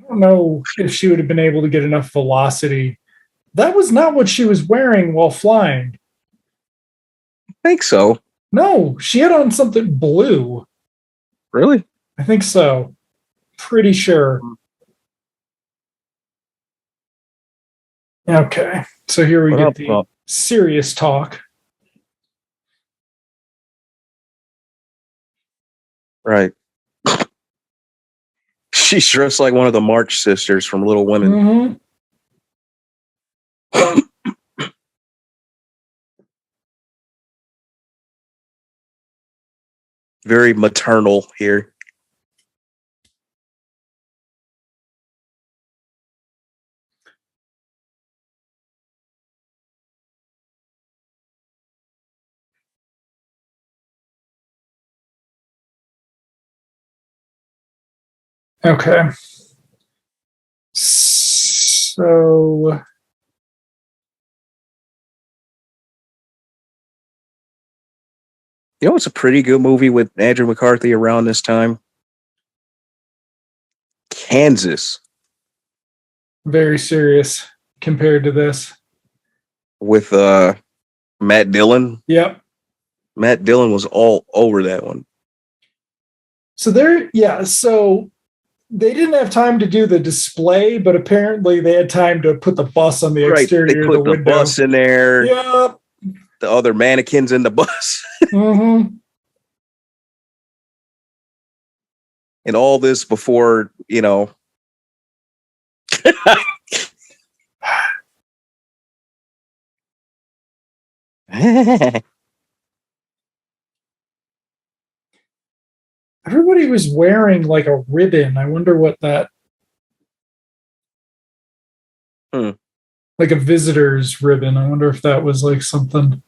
Speaker 2: don't know if she would have been able to get enough velocity. That was not what she was wearing while flying.
Speaker 1: I think so.
Speaker 2: No, she had on something blue.
Speaker 1: Really?
Speaker 2: I think so. Pretty sure. Okay. So here we get the serious talk.
Speaker 1: Right. She's dressed like one of the March sisters from Little Women.
Speaker 2: Mm-hmm.
Speaker 1: Very maternal here.
Speaker 2: Okay. So
Speaker 1: You know, it's a pretty good movie with Andrew McCarthy around this time. Kansas
Speaker 2: very serious compared to this.
Speaker 1: with Matt Dillon.
Speaker 2: Yep.
Speaker 1: Matt Dillon was all over that one.
Speaker 2: So so they didn't have time to do the display, but apparently they had time to put the bus on the
Speaker 1: Right. They
Speaker 2: exterior of the
Speaker 1: put the
Speaker 2: window.
Speaker 1: bus in there.
Speaker 2: Yep.
Speaker 1: The other mannequins in the bus.
Speaker 2: Mm-hmm.
Speaker 1: And all this before, you know.
Speaker 2: Everybody was wearing like a ribbon. I wonder what that like a visitor's ribbon. I wonder if that was like something.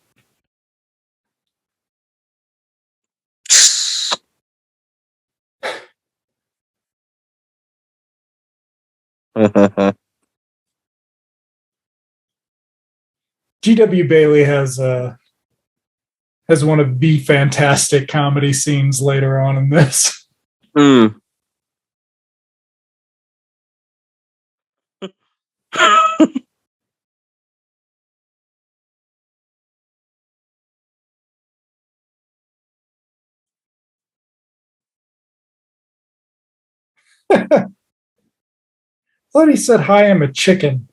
Speaker 2: G.W. Bailey has one of the fantastic comedy scenes later on in this. I thought he said, "Hi, I'm a chicken."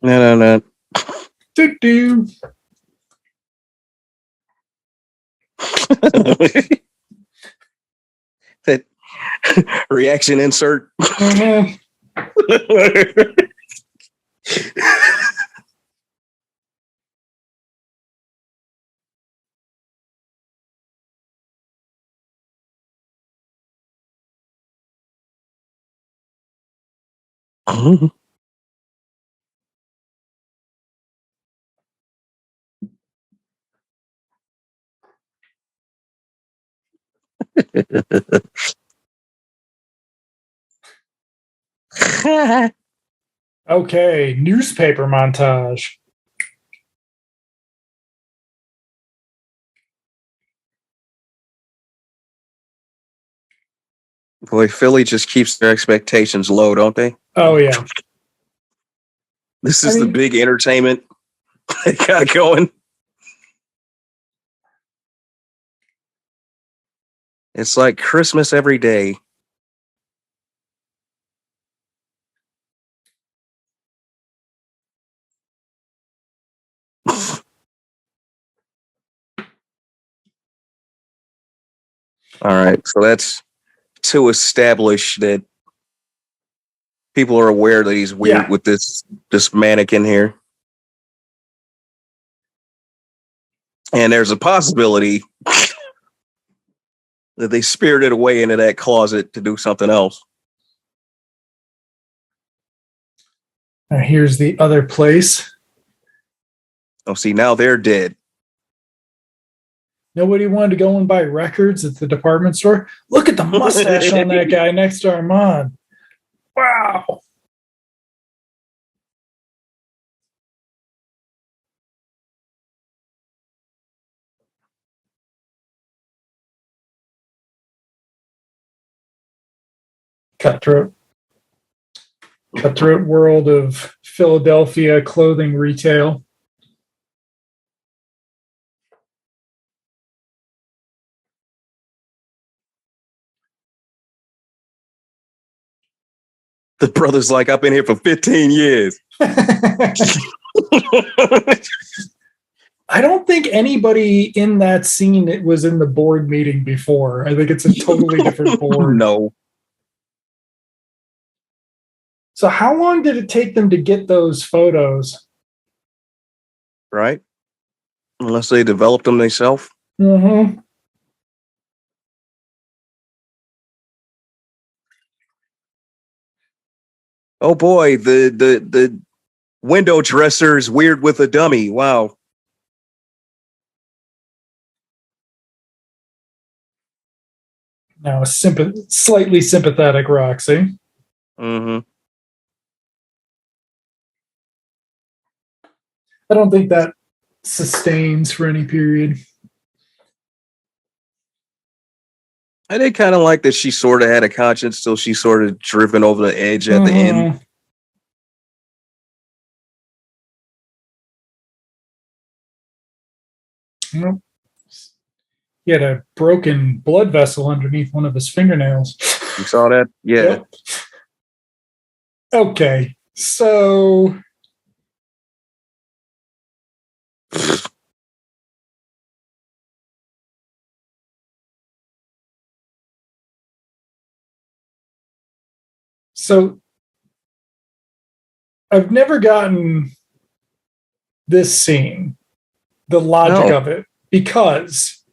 Speaker 1: No.
Speaker 2: Do.
Speaker 1: That reaction insert.
Speaker 2: Mm-hmm. Okay, newspaper montage.
Speaker 1: Boy, Philly just keeps their expectations low, don't they?
Speaker 2: Oh yeah.
Speaker 1: This is the big entertainment they got going. It's like Christmas every day. All right, so that's to establish that people are aware that he's weird with this mannequin here. And there's a possibility that they spirited away into that closet to do something else.
Speaker 2: Now here's the other place.
Speaker 1: Oh, see, now they're dead.
Speaker 2: Nobody wanted to go and buy records at the department store. Look at the mustache on that guy next to Armand. Wow. Cutthroat world of Philadelphia clothing retail.
Speaker 1: The brother's like, I've been here for 15 years.
Speaker 2: I don't think anybody in that scene was in the board meeting before. I think it's a totally different board.
Speaker 1: No.
Speaker 2: So how long did it take them to get those photos?
Speaker 1: Right? Unless they developed them themselves.
Speaker 2: Mm-hmm.
Speaker 1: Oh boy, the Window dressers weird with a dummy. Wow.
Speaker 2: Now, slightly sympathetic Roxy.
Speaker 1: Mm-hmm.
Speaker 2: I don't think that sustains for any period.
Speaker 1: I did kind of like that she sort of had a conscience till she sort of driven over the edge at the end.
Speaker 2: Nope. He had a broken blood vessel underneath one of his fingernails.
Speaker 1: You saw that? Yeah.
Speaker 2: Yep. Okay, so I've never gotten this scene, the logic of it, because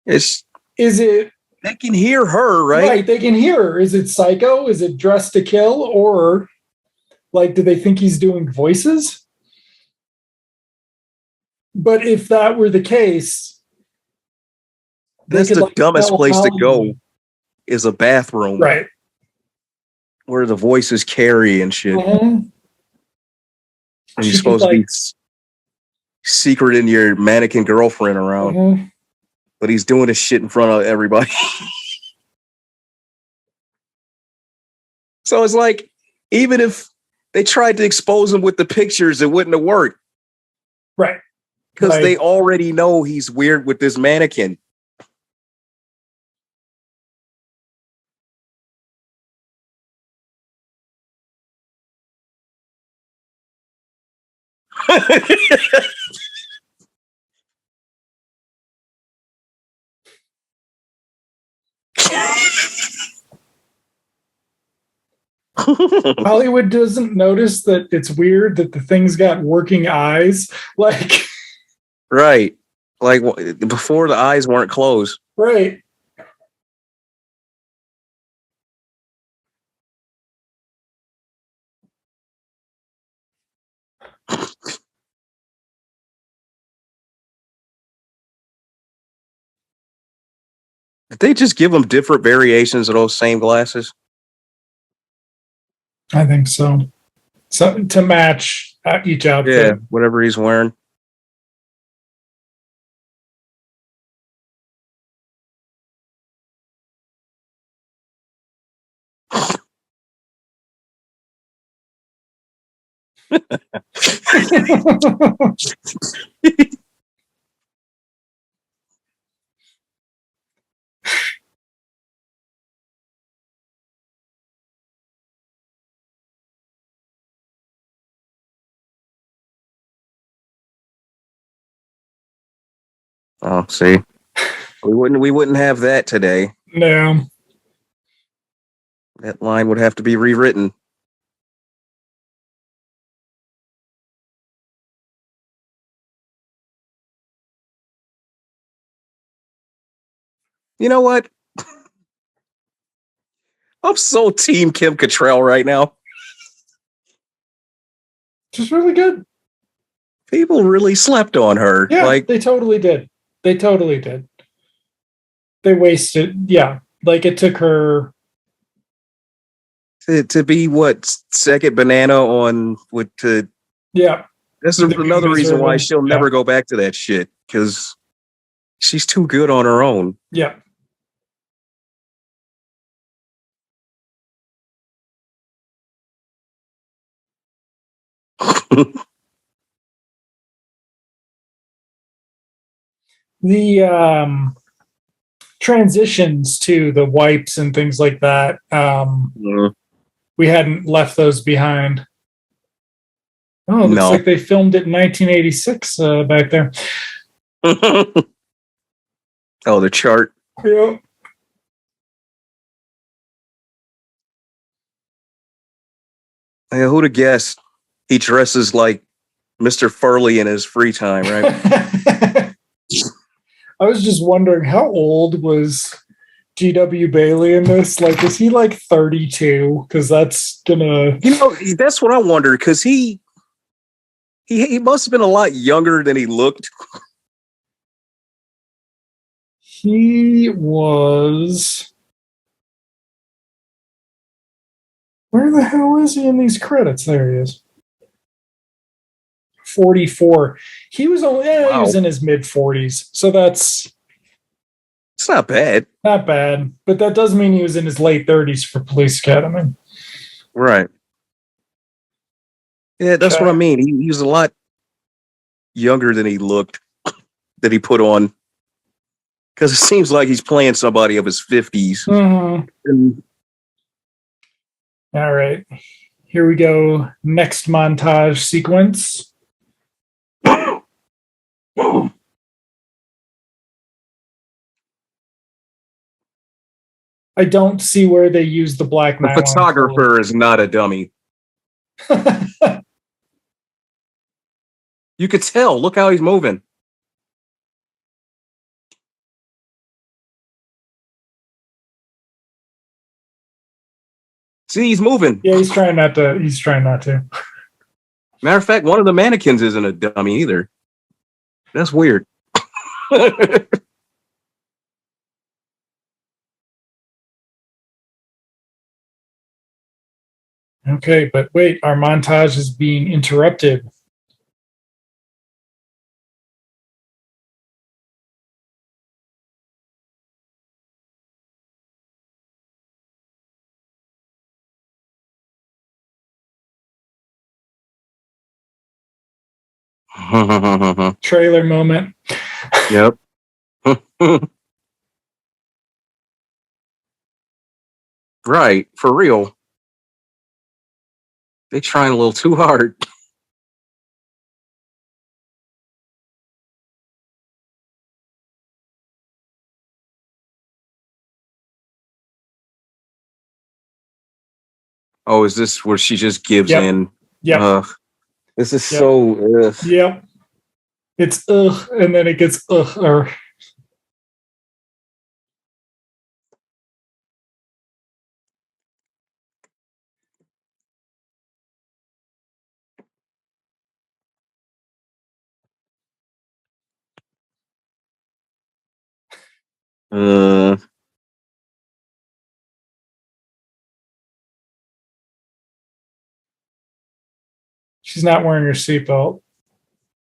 Speaker 1: is
Speaker 2: it
Speaker 1: they can hear her, right?
Speaker 2: Right, they can hear her. Is it Psycho? Is it Dressed to Kill? Or like, do they think he's doing voices? But if that were the case,
Speaker 1: that's the dumbest place to go is a bathroom.
Speaker 2: Right.
Speaker 1: Where the voices carry and shit.
Speaker 2: Mm-hmm.
Speaker 1: And you're supposed to be secreting your mannequin girlfriend around.
Speaker 2: Mm-hmm.
Speaker 1: But he's doing this shit in front of everybody. So it's like, even if they tried to expose him with the pictures, it wouldn't have worked.
Speaker 2: Right.
Speaker 1: Because they already know he's weird with this mannequin.
Speaker 2: Hollywood doesn't notice that it's weird that the thing's got working eyes. Like,
Speaker 1: right. Like before the eyes weren't closed.
Speaker 2: Right.
Speaker 1: Did they just give him different variations of those same glasses?
Speaker 2: I think so. Something to match each outfit.
Speaker 1: Yeah, whatever he's wearing. Oh, see, we wouldn't have that today.
Speaker 2: No,
Speaker 1: that line would have to be rewritten. You know what? I'm so team Kim Cattrall right now.
Speaker 2: She's really good.
Speaker 1: People really slept on her.
Speaker 2: Yeah,
Speaker 1: like
Speaker 2: they totally did. They totally did. They wasted. Yeah, like it took her
Speaker 1: to be what second banana on with to.
Speaker 2: Yeah,
Speaker 1: that's another reason why she'll never go back to that shit because she's too good on her own.
Speaker 2: Yeah. The transitions to the wipes and things like that, we hadn't left those behind. Oh, it looks like they filmed it in 1986 back there.
Speaker 1: Oh, the chart.
Speaker 2: Yeah.
Speaker 1: Yeah, who'd have guessed he dresses like Mr. Furley in his free time, right?
Speaker 2: I was just wondering, how old was G.W. Bailey in this? Like, is he like 32? Because that's gonna.
Speaker 1: That's what I wonder. Because he must have been a lot younger than he looked.
Speaker 2: He was. Where the hell is he in these credits? There he is. 44. He was only. He was in his mid 40s. So that's.
Speaker 1: It's not bad.
Speaker 2: Not bad, but that does mean he was in his late 30s for Police Academy.
Speaker 1: Right. Yeah, that's what I mean. He was a lot younger than he looked, that he put on. Because it seems like he's playing somebody of his 50s.
Speaker 2: Mm-hmm. All right. Here we go. Next montage sequence. I don't see where they use the black nylon.
Speaker 1: The photographer is not a dummy. You could tell. Look how he's moving. See, he's moving.
Speaker 2: Yeah, he's trying not to.
Speaker 1: Matter of fact, one of the mannequins isn't a dummy either. That's weird.
Speaker 2: Okay, but wait, our montage is being interrupted. Trailer moment.
Speaker 1: Yep. Right, for real. They're trying a little too hard. Oh, is this where she just gives in?
Speaker 2: Yeah.
Speaker 1: This is so.
Speaker 2: Yep. It's and then it gets or. She's not wearing her seatbelt.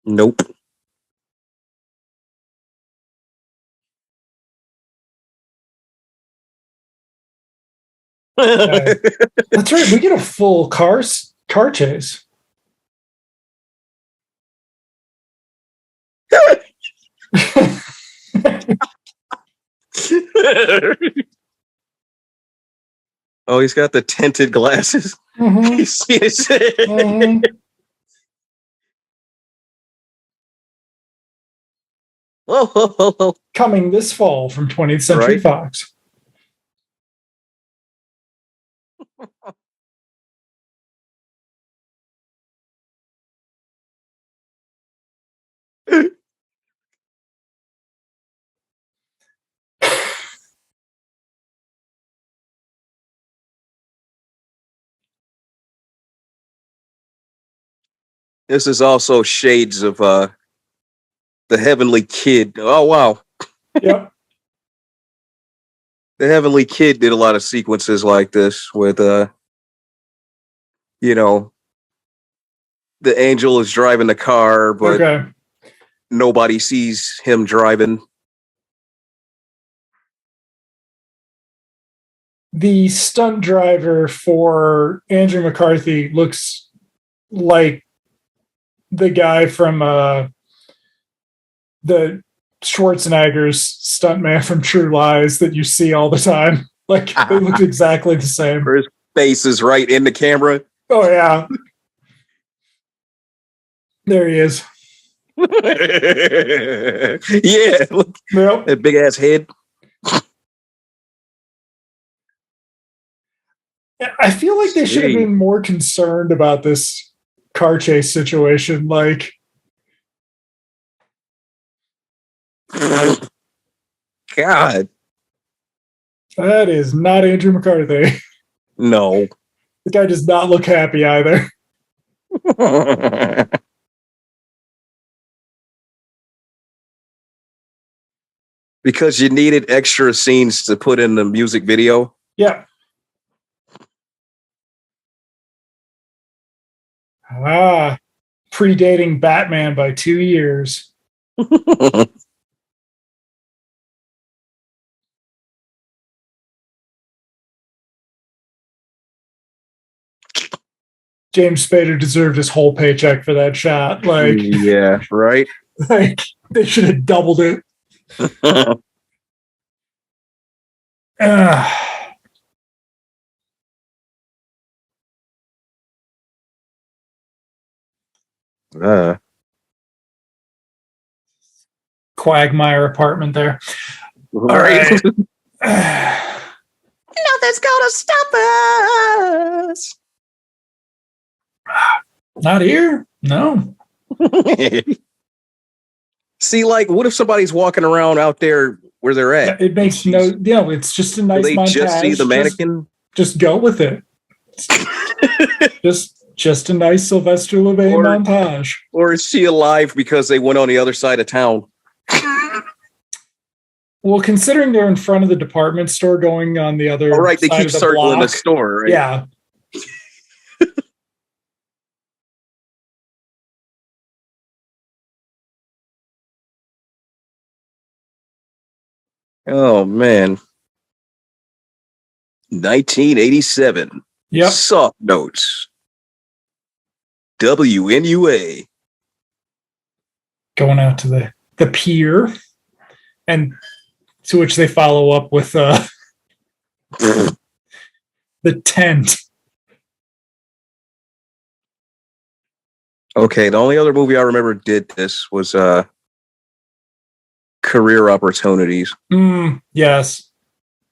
Speaker 1: Nope.
Speaker 2: Okay. That's right. We get a full car chase.
Speaker 1: Oh, he's got the tinted glasses.
Speaker 2: Mm-hmm.
Speaker 1: You see his
Speaker 2: Mm-hmm.
Speaker 1: Oh.
Speaker 2: Coming this fall from 20th Century Fox.
Speaker 1: This is also shades of the Heavenly Kid. Oh, wow.
Speaker 2: Yep.
Speaker 1: The Heavenly Kid did a lot of sequences like this with, the angel is driving the car, but nobody sees him driving.
Speaker 2: The stunt driver for Andrew McCarthy looks like the guy from the Schwarzenegger's stuntman from True Lies that you see all the time. Like, they look exactly the same.
Speaker 1: His face is right in the camera.
Speaker 2: Oh, yeah. There he is.
Speaker 1: Yeah. Look, that big ass head.
Speaker 2: I feel like they should have been more concerned about this car chase situation. Like,
Speaker 1: God.
Speaker 2: That is not Andrew McCarthy.
Speaker 1: No.
Speaker 2: The guy does not look happy either.
Speaker 1: Because you needed extra scenes to put in the music video.
Speaker 2: Yeah. Predating Batman by 2 years. James Spader deserved his whole paycheck for that shot. Like,
Speaker 1: yeah, right.
Speaker 2: Like they should have doubled it. Quagmire apartment there.
Speaker 1: Right.
Speaker 2: All right.
Speaker 1: Nothing's gonna stop us.
Speaker 2: Not here. No.
Speaker 1: See, like, what if somebody's walking around out there where they're at?
Speaker 2: It makes it's just a nice
Speaker 1: they
Speaker 2: montage.
Speaker 1: Just see the mannequin?
Speaker 2: Just go with it. just a nice Sylvester Levay montage.
Speaker 1: Or is she alive because they went on the other side of town?
Speaker 2: Well, considering they're in front of the department store going on the other
Speaker 1: right, they keep circling the store, right?
Speaker 2: Yeah.
Speaker 1: Oh, man. 1987.
Speaker 2: Yep.
Speaker 1: Soft Notes. WNUA.
Speaker 2: Going out to the pier, and to which they follow up with the tent.
Speaker 1: Okay, the only other movie I remember did this was Career Opportunities.
Speaker 2: Yes.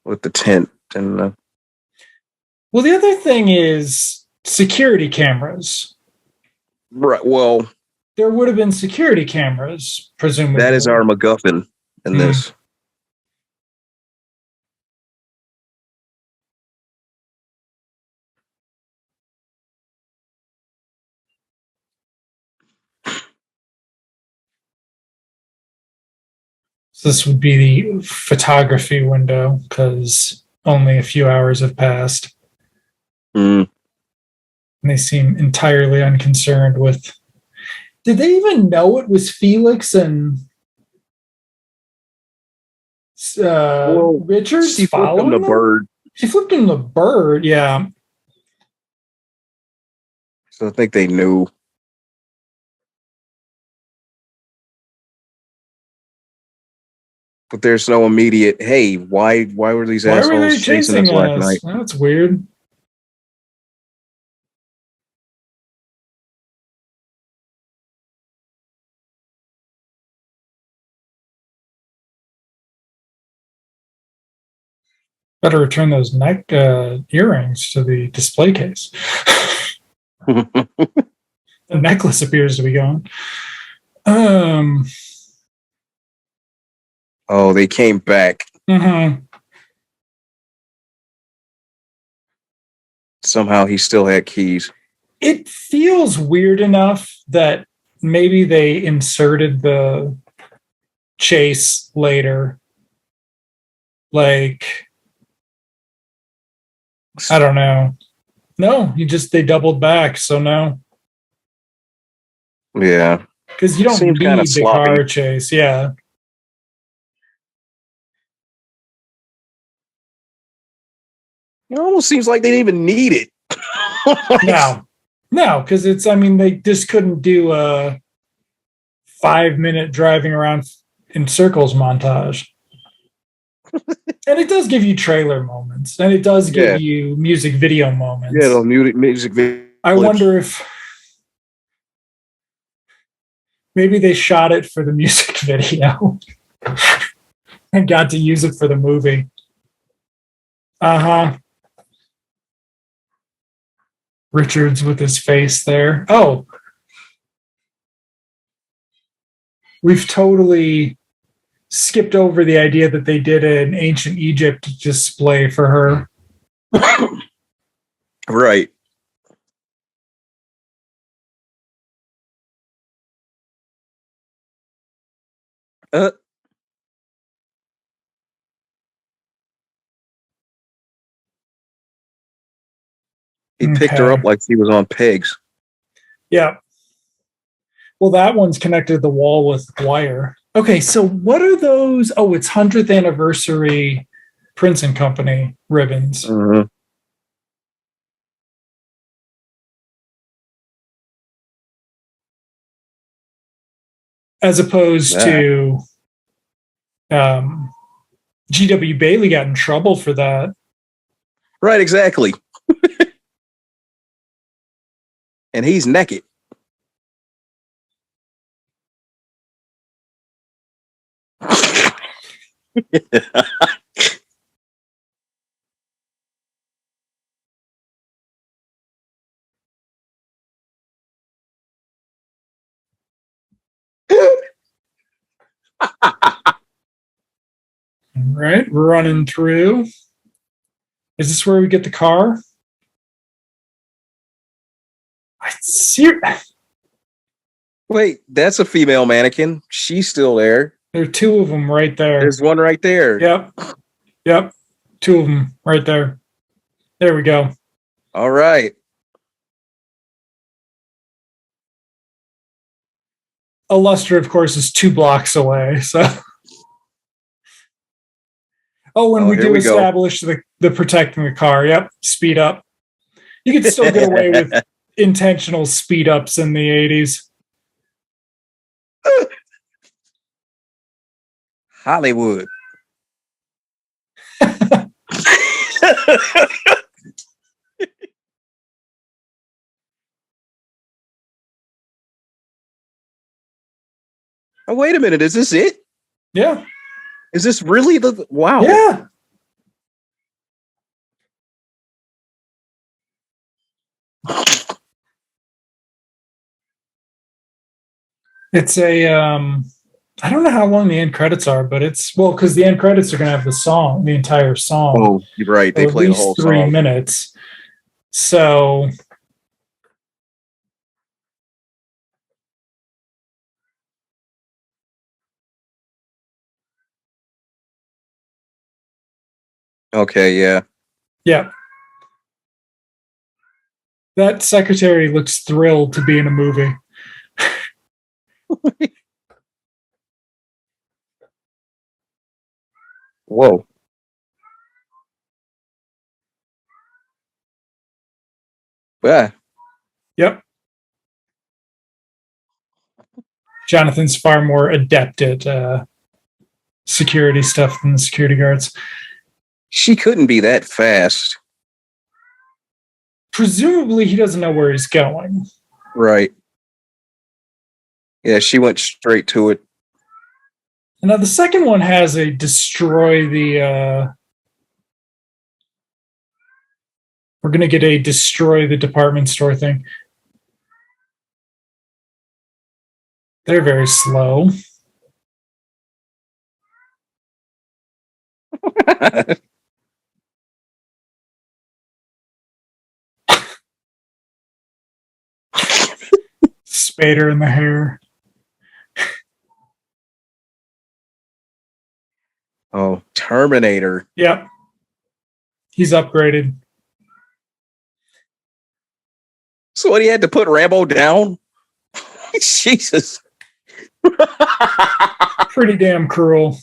Speaker 1: With the tent. And
Speaker 2: well, the other thing is security cameras.
Speaker 1: Right, well,
Speaker 2: there would have been security cameras, presumably.
Speaker 1: That is our MacGuffin in this.
Speaker 2: So this would be the photography window because only a few hours have passed. And they seem entirely unconcerned with... Did they even know it was Felix and Richards?
Speaker 1: She flipped him the bird.
Speaker 2: She flipped him the bird, yeah.
Speaker 1: So I think they knew. But there's no immediate, hey, why were these assholes chasing us last night?
Speaker 2: That's weird. Better return those neck earrings to the display case. The necklace appears to be gone.
Speaker 1: Oh, they came back. Somehow he still had keys.
Speaker 2: It feels weird enough that maybe they inserted the chase later. Like, I don't know. No, they doubled back, so no.
Speaker 1: Yeah.
Speaker 2: Because you don't need the car chase, yeah.
Speaker 1: It almost seems like they didn't even need it.
Speaker 2: No, because they just couldn't do a 5-minute driving around in circles montage. And it does give you trailer moments, and it does give you music video moments.
Speaker 1: Yeah, the music video.
Speaker 2: I wonder if maybe they shot it for the music video and got to use it for the movie. Richards with his face there. Oh, we've totally skipped over the idea that they did an ancient Egypt display for her.
Speaker 1: Right. Uh, he picked her
Speaker 2: Okay.
Speaker 1: up like she was on pegs.
Speaker 2: Yeah. Well, that one's connected to the wall with wire. Okay, so what are those? Oh, it's 100th anniversary Prince and Company ribbons.
Speaker 1: Mhm.
Speaker 2: As opposed
Speaker 1: Yeah.
Speaker 2: to G.W. Bailey got in trouble for that.
Speaker 1: Right, exactly. And he's naked.
Speaker 2: Right, running through. Is this where we get the car? I see.
Speaker 1: Wait, that's a female mannequin. She's still there.
Speaker 2: There are two of them right there.
Speaker 1: There's one right there.
Speaker 2: Yep. Yep. Two of them right there. There we go.
Speaker 1: All right.
Speaker 2: A luster, of course, is 2 blocks away. So, and we do establish the protecting the car. Yep, speed up. You can still get away with intentional speed ups in the 80s.
Speaker 1: Hollywood. Oh, wait a minute. Is this it?
Speaker 2: Yeah.
Speaker 1: Is this really the wow?
Speaker 2: Yeah. It's a I don't know how long the end credits are, but it's because the end credits are going to have the entire song.
Speaker 1: Oh, you're right. They play the whole
Speaker 2: 3 minutes. So
Speaker 1: okay, yeah.
Speaker 2: Yeah. That secretary looks thrilled to be in a movie.
Speaker 1: Whoa. Yeah.
Speaker 2: Yep. Jonathan's far more adept at security stuff than the security guards.
Speaker 1: She couldn't be that fast.
Speaker 2: Presumably, he doesn't know where he's going.
Speaker 1: Right. Yeah, she went straight to it.
Speaker 2: And now the second one has a destroy the. We're going to get a destroy the department store thing. They're very slow. Spader in the hair.
Speaker 1: Oh, Terminator.
Speaker 2: Yep. He's upgraded.
Speaker 1: So what, he had to put Rambo down? Jesus.
Speaker 2: Pretty damn cruel.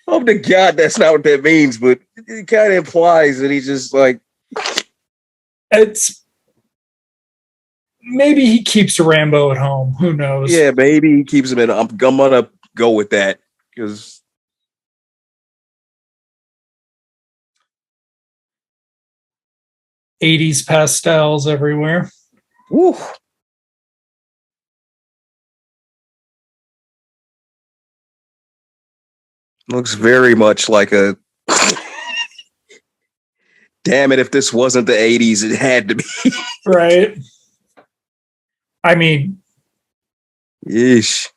Speaker 1: Oh, to God, that's not what that means, but it kind of implies that he's just like...
Speaker 2: It's... Maybe he keeps Rambo at home. Who knows?
Speaker 1: Yeah, maybe he keeps him in. I'm gonna go with that because
Speaker 2: 80s pastels everywhere.
Speaker 1: Woo. Looks very much like a... Damn it, if this wasn't the 80s, it had to be.
Speaker 2: Right. I mean...
Speaker 1: Yeesh.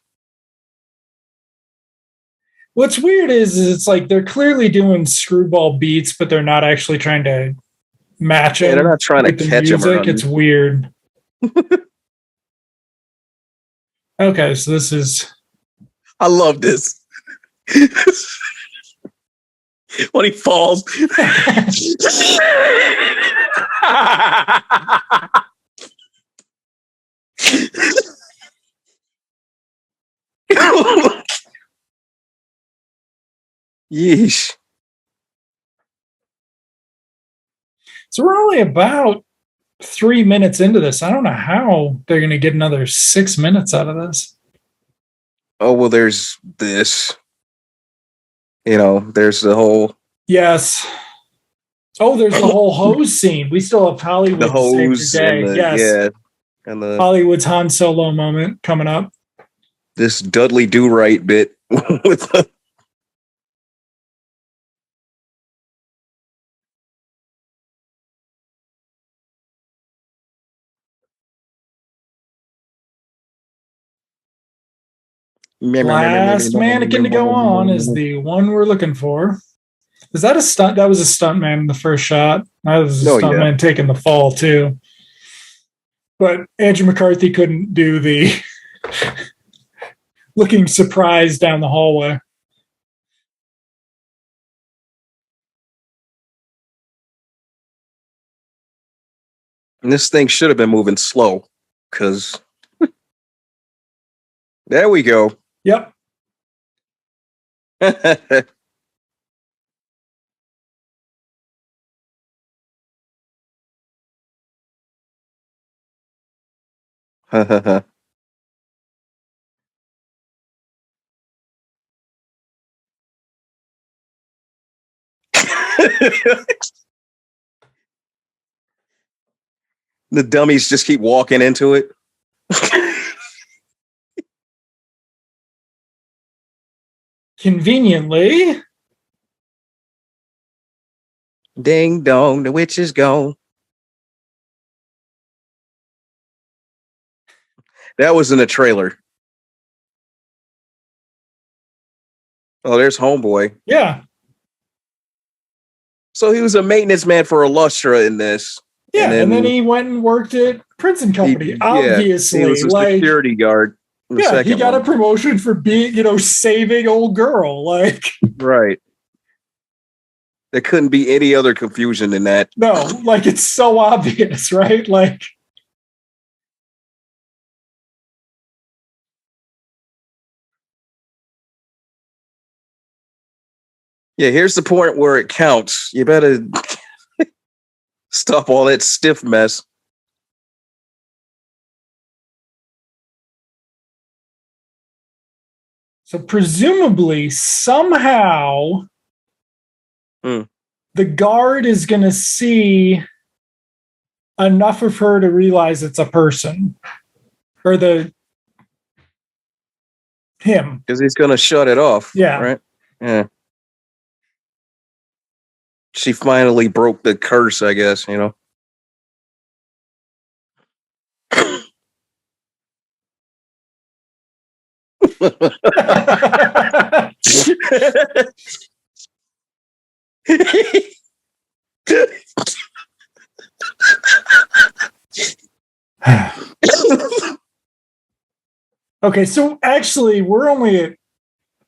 Speaker 2: What's weird is it's like they're clearly doing screwball beats, but they're not actually trying to match them.
Speaker 1: They're not trying to
Speaker 2: with the
Speaker 1: catch them or
Speaker 2: music.
Speaker 1: nothing.
Speaker 2: It's weird. Okay, so this is.
Speaker 1: I love this. When he falls. Yeesh.
Speaker 2: So we're only about 3 minutes into this. I don't know how they're going to get another 6 minutes out of this.
Speaker 1: Oh, well, there's this. You know, there's the whole.
Speaker 2: Yes. Oh, there's the whole hose scene. We still have Hollywood
Speaker 1: The hose
Speaker 2: to save
Speaker 1: and
Speaker 2: the
Speaker 1: the,
Speaker 2: day. Yes.
Speaker 1: yeah. And the
Speaker 2: Hollywood's Han Solo moment coming up.
Speaker 1: this Dudley Do Right bit with the
Speaker 2: Last mannequin to go on is the one we're looking for. Is that a stunt? That was a stuntman in the first shot. That was a stuntman taking the fall too. But Andrew McCarthy couldn't do the looking surprised down the hallway.
Speaker 1: And this thing should have been moving slow, because there we go.
Speaker 2: Yep.
Speaker 1: The dummies just keep walking into it.
Speaker 2: Conveniently.
Speaker 1: Ding dong, the witch is gone. That was in the trailer. Oh, there's Homeboy.
Speaker 2: Yeah.
Speaker 1: So he was a maintenance man for Illustra in this.
Speaker 2: Yeah, and then he went and worked at Prince and Company. Obviously,
Speaker 1: he was a security guard.
Speaker 2: Yeah, he got a promotion for being, saving old girl.
Speaker 1: Right. There couldn't be any other confusion than that.
Speaker 2: No, it's so obvious, right?
Speaker 1: Yeah, here's the point where it counts. You better stop all that stiff mess.
Speaker 2: So presumably, somehow, the guard is going to see enough of her to realize it's a person. Or him.
Speaker 1: Because he's going to shut it off.
Speaker 2: Yeah.
Speaker 1: Right? Yeah. She finally broke the curse, I guess,
Speaker 2: Okay, so actually, we're only at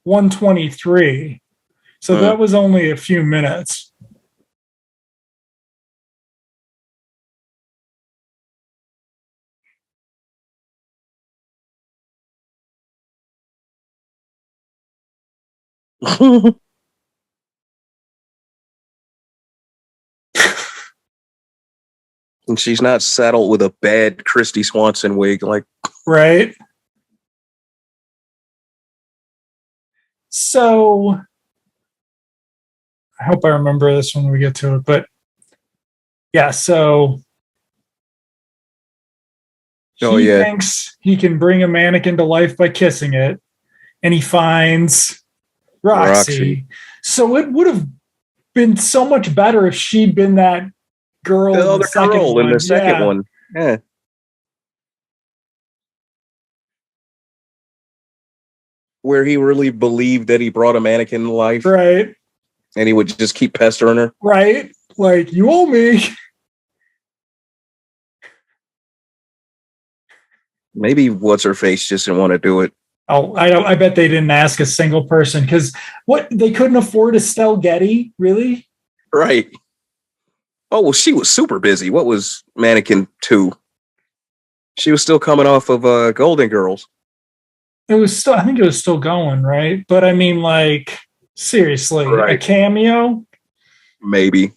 Speaker 2: 123. So that was only a few minutes.
Speaker 1: And she's not saddled with a bad Christy Swanson wig,
Speaker 2: right. So I hope I remember this when we get to it, but yeah, so he thinks he can bring a mannequin to life by kissing it, and he finds Roxy. So it would have been so much better if she'd been that girl
Speaker 1: in the second one. Yeah. where he really believed that he brought a mannequin to life,
Speaker 2: Right.
Speaker 1: and he would just keep pestering her.
Speaker 2: Right. Like, you owe me.
Speaker 1: Maybe what's her face just didn't want to do it.
Speaker 2: Oh, I bet they didn't ask a single person because what they couldn't afford Estelle Getty, really?
Speaker 1: Right. Oh, well, she was super busy. What was Mannequin 2? She was still coming off of Golden Girls.
Speaker 2: It was still, I think it was still going, right? But I mean, like, seriously, a cameo?
Speaker 1: Maybe.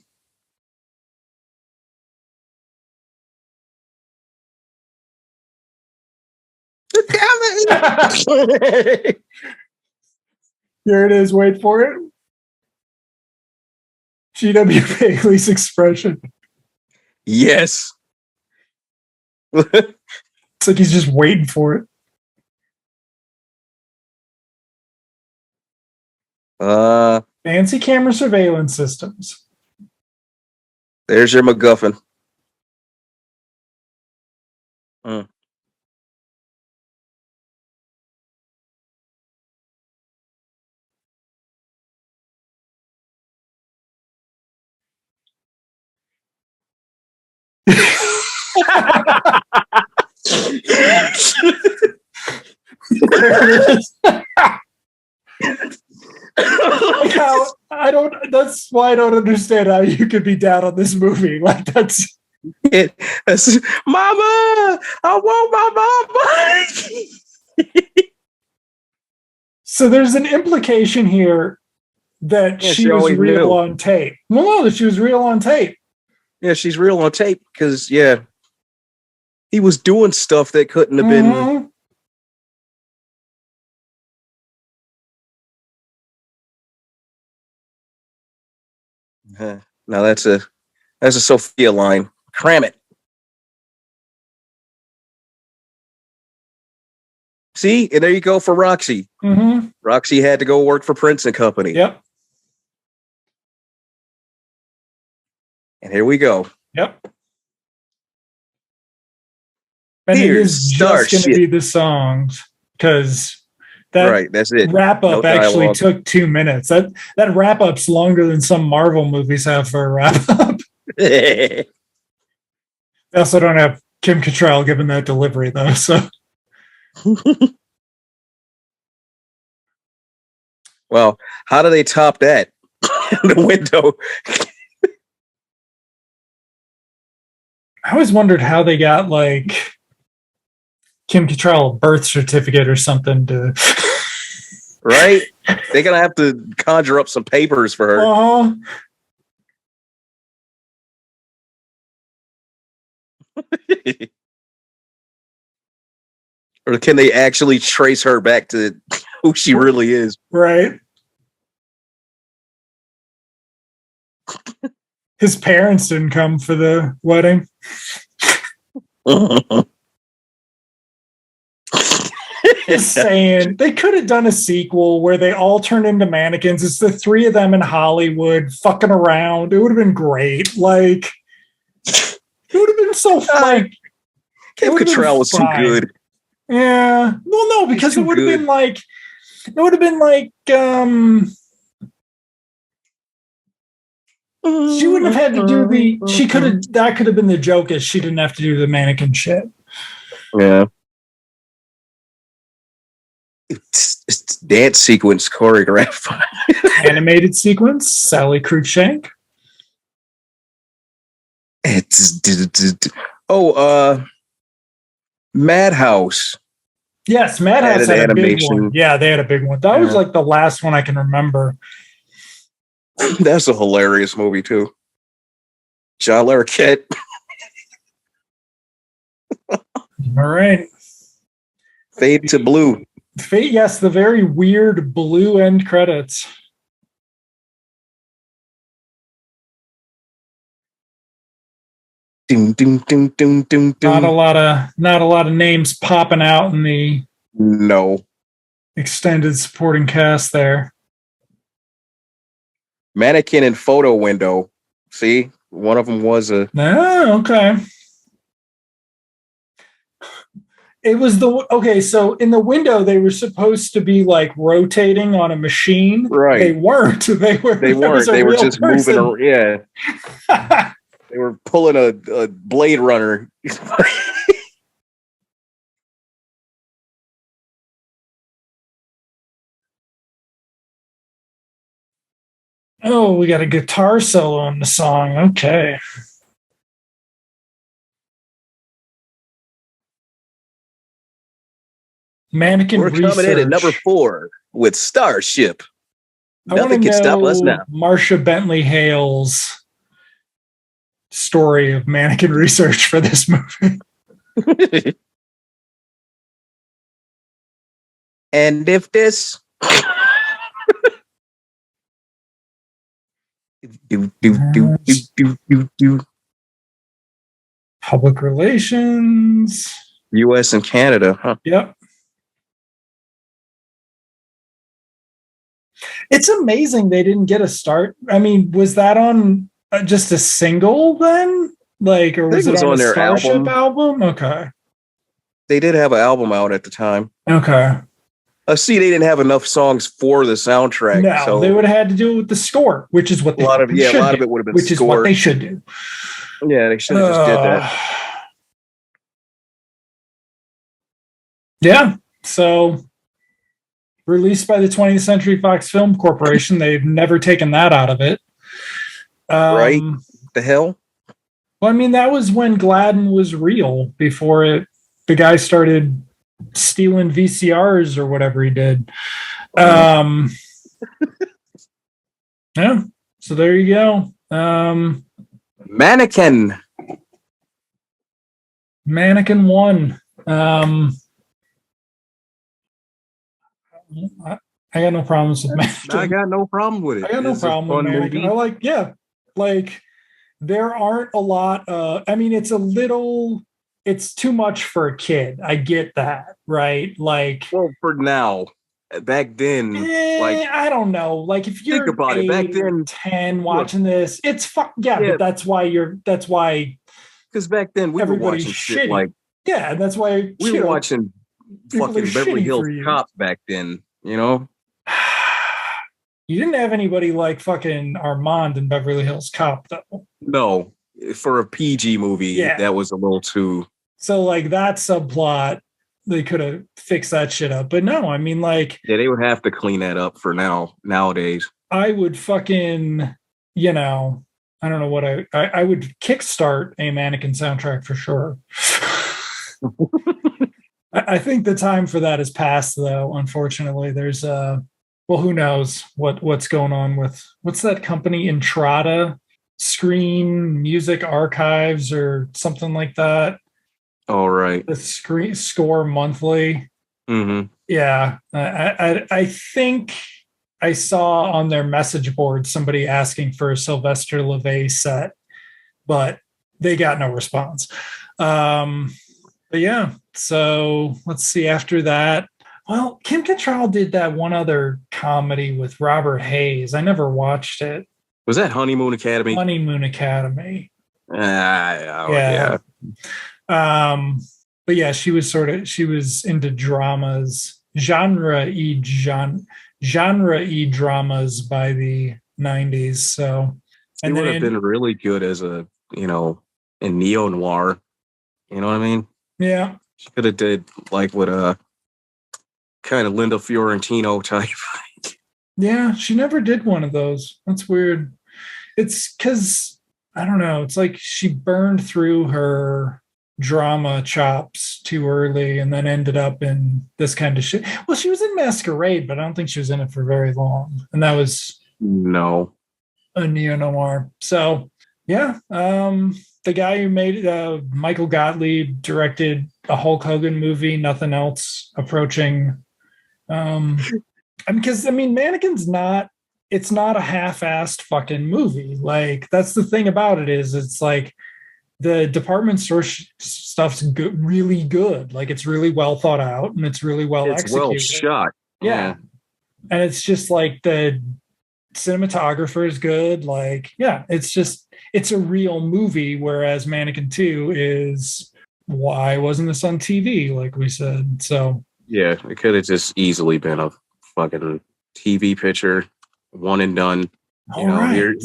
Speaker 1: Damn it!
Speaker 2: Here it is. Wait for it. G.W. Bailey's expression.
Speaker 1: Yes.
Speaker 2: It's like he's just waiting for it. Fancy camera surveillance systems.
Speaker 1: There's your MacGuffin.
Speaker 2: That's why I don't understand how you could be down on this movie. Like that's
Speaker 1: Mama, I want my mama.
Speaker 2: So there's an implication here that she was real on tape. Well, no, that she was real on tape.
Speaker 1: Yeah, she's real on tape because he was doing stuff that couldn't have been. Now that's a Sophia line. Cram it. See, and there you go for Roxy.
Speaker 2: Mm-hmm.
Speaker 1: Roxy had to go work for Prince and Company.
Speaker 2: Yep.
Speaker 1: And here we go.
Speaker 2: Yep. And it is just going to be the songs because
Speaker 1: that's it.
Speaker 2: Wrap up actually took 2 minutes. That wrap up's longer than some Marvel movies have for a wrap up. They also don't have Kim Cattrall giving that delivery though. So,
Speaker 1: well, how do they top that? The window.
Speaker 2: I always wondered how they got like Kim Cattrall a birth certificate or something to.
Speaker 1: Right? They're gonna have to conjure up some papers for her. Or can they actually trace her back to who she really is?
Speaker 2: Right. His parents didn't come for the wedding. Just saying, they could have done a sequel where they all turn into mannequins. It's the three of them in Hollywood fucking around. It would have been great. Like, it would have been so fun.
Speaker 1: Kim Cattrall was too good.
Speaker 2: Yeah. Well, no, because it would have been like, she would have had to do that could have been the joke is she didn't have to do the mannequin shit.
Speaker 1: Yeah. It's dance sequence choreographed.
Speaker 2: Animated sequence, Sally Cruikshank.
Speaker 1: Madhouse.
Speaker 2: Yes, Madhouse had a big one. Yeah, they had a big one. That was like the last one I can remember.
Speaker 1: That's a hilarious movie too. John Larroquette.
Speaker 2: All right.
Speaker 1: Fade to blue.
Speaker 2: Yes, the very weird blue end credits.
Speaker 1: Doom, doom, doom, doom, doom, doom.
Speaker 2: Not a lot of names popping out in the extended supporting cast there.
Speaker 1: Mannequin and photo window. See, one of them was a.
Speaker 2: Oh, okay. It was okay. So in the window, they were supposed to be like rotating on a machine.
Speaker 1: Right.
Speaker 2: They weren't. They were.
Speaker 1: They weren't. They were just moving around. Yeah. They were pulling a Blade Runner.
Speaker 2: Oh, we got a guitar solo in the song. Okay. Mannequin
Speaker 1: We're
Speaker 2: research.
Speaker 1: coming in at number 4 with Starship. Nothing can stop us now.
Speaker 2: Marsha Bentley Hale's story of mannequin research for this movie.
Speaker 1: And if this
Speaker 2: Public relations.
Speaker 1: US and Canada, huh?
Speaker 2: Yep. It's amazing they didn't get a start. I mean, was that on just a single then? Like, or was it on their Starship album? Okay.
Speaker 1: They did have an album out at the time.
Speaker 2: Okay.
Speaker 1: See, they didn't have enough songs for the soundtrack.
Speaker 2: No, so they would have had to do it with the score, which is what
Speaker 1: a lot of it would have been
Speaker 2: which is what they should do.
Speaker 1: Yeah, they should have just did that.
Speaker 2: Yeah. So released by the 20th Century Fox Film Corporation. They've never taken that out of it.
Speaker 1: Right? The hell?
Speaker 2: Well, I mean, that was when Gladden was real before the guy started stealing VCRs or whatever he did. Yeah. So there you go.
Speaker 1: Mannequin
Speaker 2: 1. I got no problems with Mannequin.
Speaker 1: I got no problem with it.
Speaker 2: I got no problem with Mannequin. Movie. I like there aren't a lot I mean, it's too much for a kid. I get that, right? Like,
Speaker 1: well, for now. Back then,
Speaker 2: I don't know. Like, if you're
Speaker 1: think about it, back then
Speaker 2: 10 watching this, it's fun. Yeah, but that's why
Speaker 1: because back then we were watching shit like
Speaker 2: that's why
Speaker 1: we were watching fucking Beverly Hills Cop back then, you know.
Speaker 2: You didn't have anybody like fucking Armand in Beverly Hills Cop, though.
Speaker 1: No, for a PG movie, that was a little too.
Speaker 2: So, like, that subplot, they could have fixed that shit up. But no, I mean, like...
Speaker 1: Yeah, they would have to clean that up for nowadays.
Speaker 2: I would fucking, I don't know what I would kickstart a Mannequin soundtrack for sure. I think the time for that is past, though, unfortunately. There's who knows what's going on with... What's that company? Entrada? Screen Music Archives or something like that.
Speaker 1: All right.
Speaker 2: The Score Monthly.
Speaker 1: Mm-hmm.
Speaker 2: Yeah. I think I saw on their message board somebody asking for a Sylvester Levay set, but they got no response. But yeah, so let's see after that. Well, Kim Cattrall did that one other comedy with Robert Hayes. I never watched it.
Speaker 1: Was that Honeymoon Academy?
Speaker 2: Honeymoon Academy.
Speaker 1: Yeah.
Speaker 2: But yeah, she was into dramas, genre-y dramas by the 90s. So,
Speaker 1: she would have been really good as a, in neo-noir. You know what I mean?
Speaker 2: Yeah.
Speaker 1: She could have did like with a kind of Linda Fiorentino type.
Speaker 2: Yeah, she never did one of those. That's weird. It's because, I don't know, it's like she burned through her drama chops too early and then ended up in this kind of shit. Well, she was in Masquerade, but I don't think she was in it for very long. And that was a neo-noir. So, yeah, the guy who made it, Michael Gottlieb, directed a Hulk Hogan movie, nothing else approaching. Because, I mean, Mannequin's it's not a half-assed fucking movie. Like, that's the thing about it is it's like the department store stuff's really good. Like, it's really well thought out and it's really well executed.
Speaker 1: It's well shot.
Speaker 2: Yeah. And it's just like the cinematographer is good. Like, yeah, it's a real movie. Whereas Mannequin 2 is why wasn't this on TV, like we said? So
Speaker 1: Yeah, it could have just easily been a fucking TV picture, one and done.
Speaker 2: all right.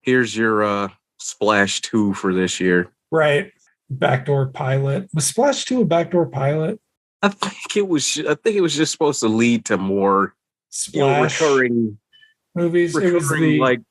Speaker 1: Here's your Splash 2 for this year.
Speaker 2: Right. Backdoor pilot. Was Splash 2 a backdoor pilot?
Speaker 1: I think it was just supposed to lead to more,
Speaker 2: Splash
Speaker 1: recurring
Speaker 2: movies. It was
Speaker 1: like,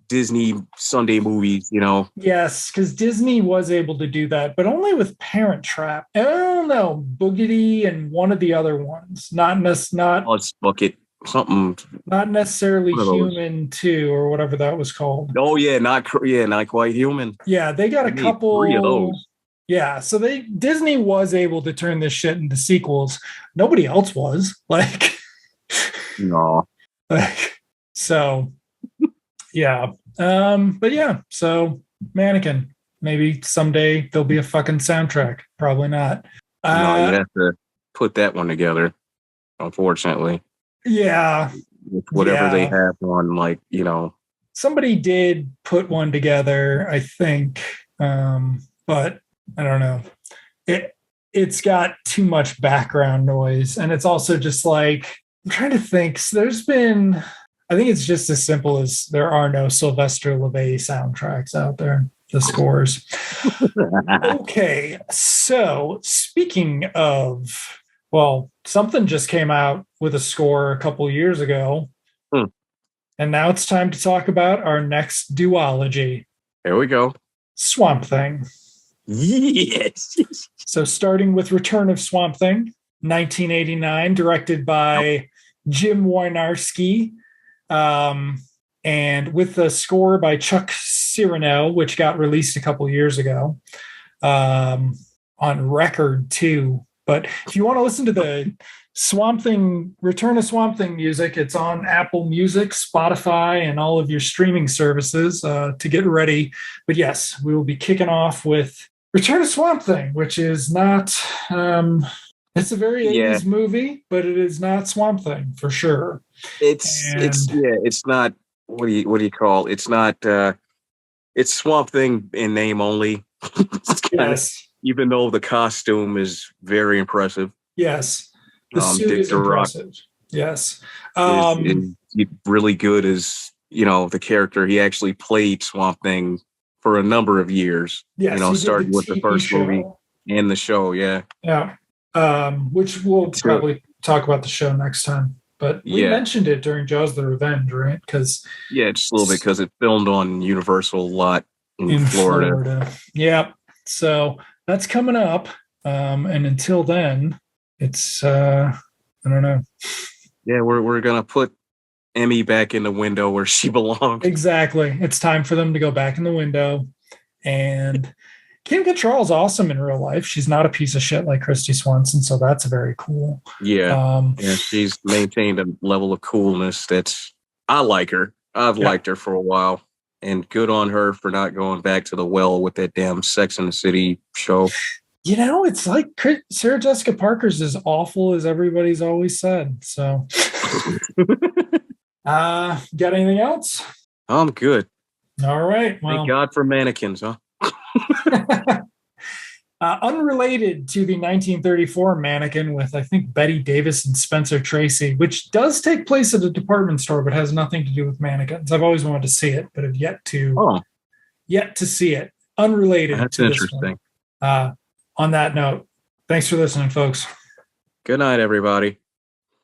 Speaker 1: Disney Sunday movies,
Speaker 2: Yes, because Disney was able to do that, but only with Parent Trap. I don't know, Boogity and one of the other ones.
Speaker 1: Let's bucket something.
Speaker 2: Not necessarily Human 2 or whatever that was called.
Speaker 1: Oh yeah, not quite Human.
Speaker 2: Yeah, they got a couple
Speaker 1: 3 of those.
Speaker 2: Yeah, so Disney was able to turn this shit into sequels. Nobody else was. Like
Speaker 1: no.
Speaker 2: So yeah. But yeah, so Mannequin. Maybe someday there'll be a fucking soundtrack. Probably not.
Speaker 1: No, you have to put that one together, unfortunately.
Speaker 2: Yeah.
Speaker 1: With whatever they have on,
Speaker 2: Somebody did put one together, I think. But I don't know. It's got too much background noise. And it's also just like, I'm trying to think. So I think it's just as simple as there are no Sylvester Levay soundtracks out there, the scores. Okay. So speaking of, something just came out with a score a couple years ago. And now it's time to talk about our next duology.
Speaker 1: There we go.
Speaker 2: Swamp Thing.
Speaker 1: Yes.
Speaker 2: So starting with Return of Swamp Thing, 1989, directed by Jim Wynorski, and with the score by Chuck Cyrano, which got released a couple years ago, on record too. But if you want to listen to the Swamp Thing, Return of Swamp Thing music, it's on Apple Music, Spotify, and all of your streaming services to get ready. But yes, we will be kicking off with Return of Swamp Thing, which is not, it's a very 80s movie, but it is not Swamp Thing for sure.
Speaker 1: It's not, what do you call it? It's not, it's Swamp Thing in name only.
Speaker 2: Yes.
Speaker 1: Even though the costume is very impressive.
Speaker 2: Yes. The suit is impressive. Yes.
Speaker 1: Is really good as, the character. He actually played Swamp Thing for a number of years.
Speaker 2: Yes,
Speaker 1: starting with the first movie and the show. Yeah.
Speaker 2: Yeah. Which we'll probably talk about the show next time. But we mentioned it during Jaws the Revenge, right? Because
Speaker 1: just a little bit, because it filmed on Universal a lot in Florida.
Speaker 2: Yeah. So that's coming up. And until then, it's I don't know.
Speaker 1: Yeah, we're gonna put Emmy back in the window where she belongs.
Speaker 2: Exactly. It's time for them to go back in the window. And Kim Cattrall is awesome in real life. She's not a piece of shit like Christy Swanson, so that's very cool.
Speaker 1: Yeah. She's maintained a level of coolness I like her. I've liked her for a while. And good on her for not going back to the well with that damn Sex and the City show.
Speaker 2: It's like Sarah Jessica Parker's as awful as everybody's always said. So, got anything else?
Speaker 1: I'm good.
Speaker 2: All right. Well,
Speaker 1: thank God for mannequins, huh?
Speaker 2: Unrelated to the 1934 Mannequin with, I think, Betty Davis and Spencer Tracy, which does take place at a department store, but has nothing to do with mannequins. I've always wanted to see it, but have yet to see it. Unrelated.
Speaker 1: That's
Speaker 2: to
Speaker 1: interesting.
Speaker 2: This one. On that note, thanks for listening, folks.
Speaker 1: Good night, everybody.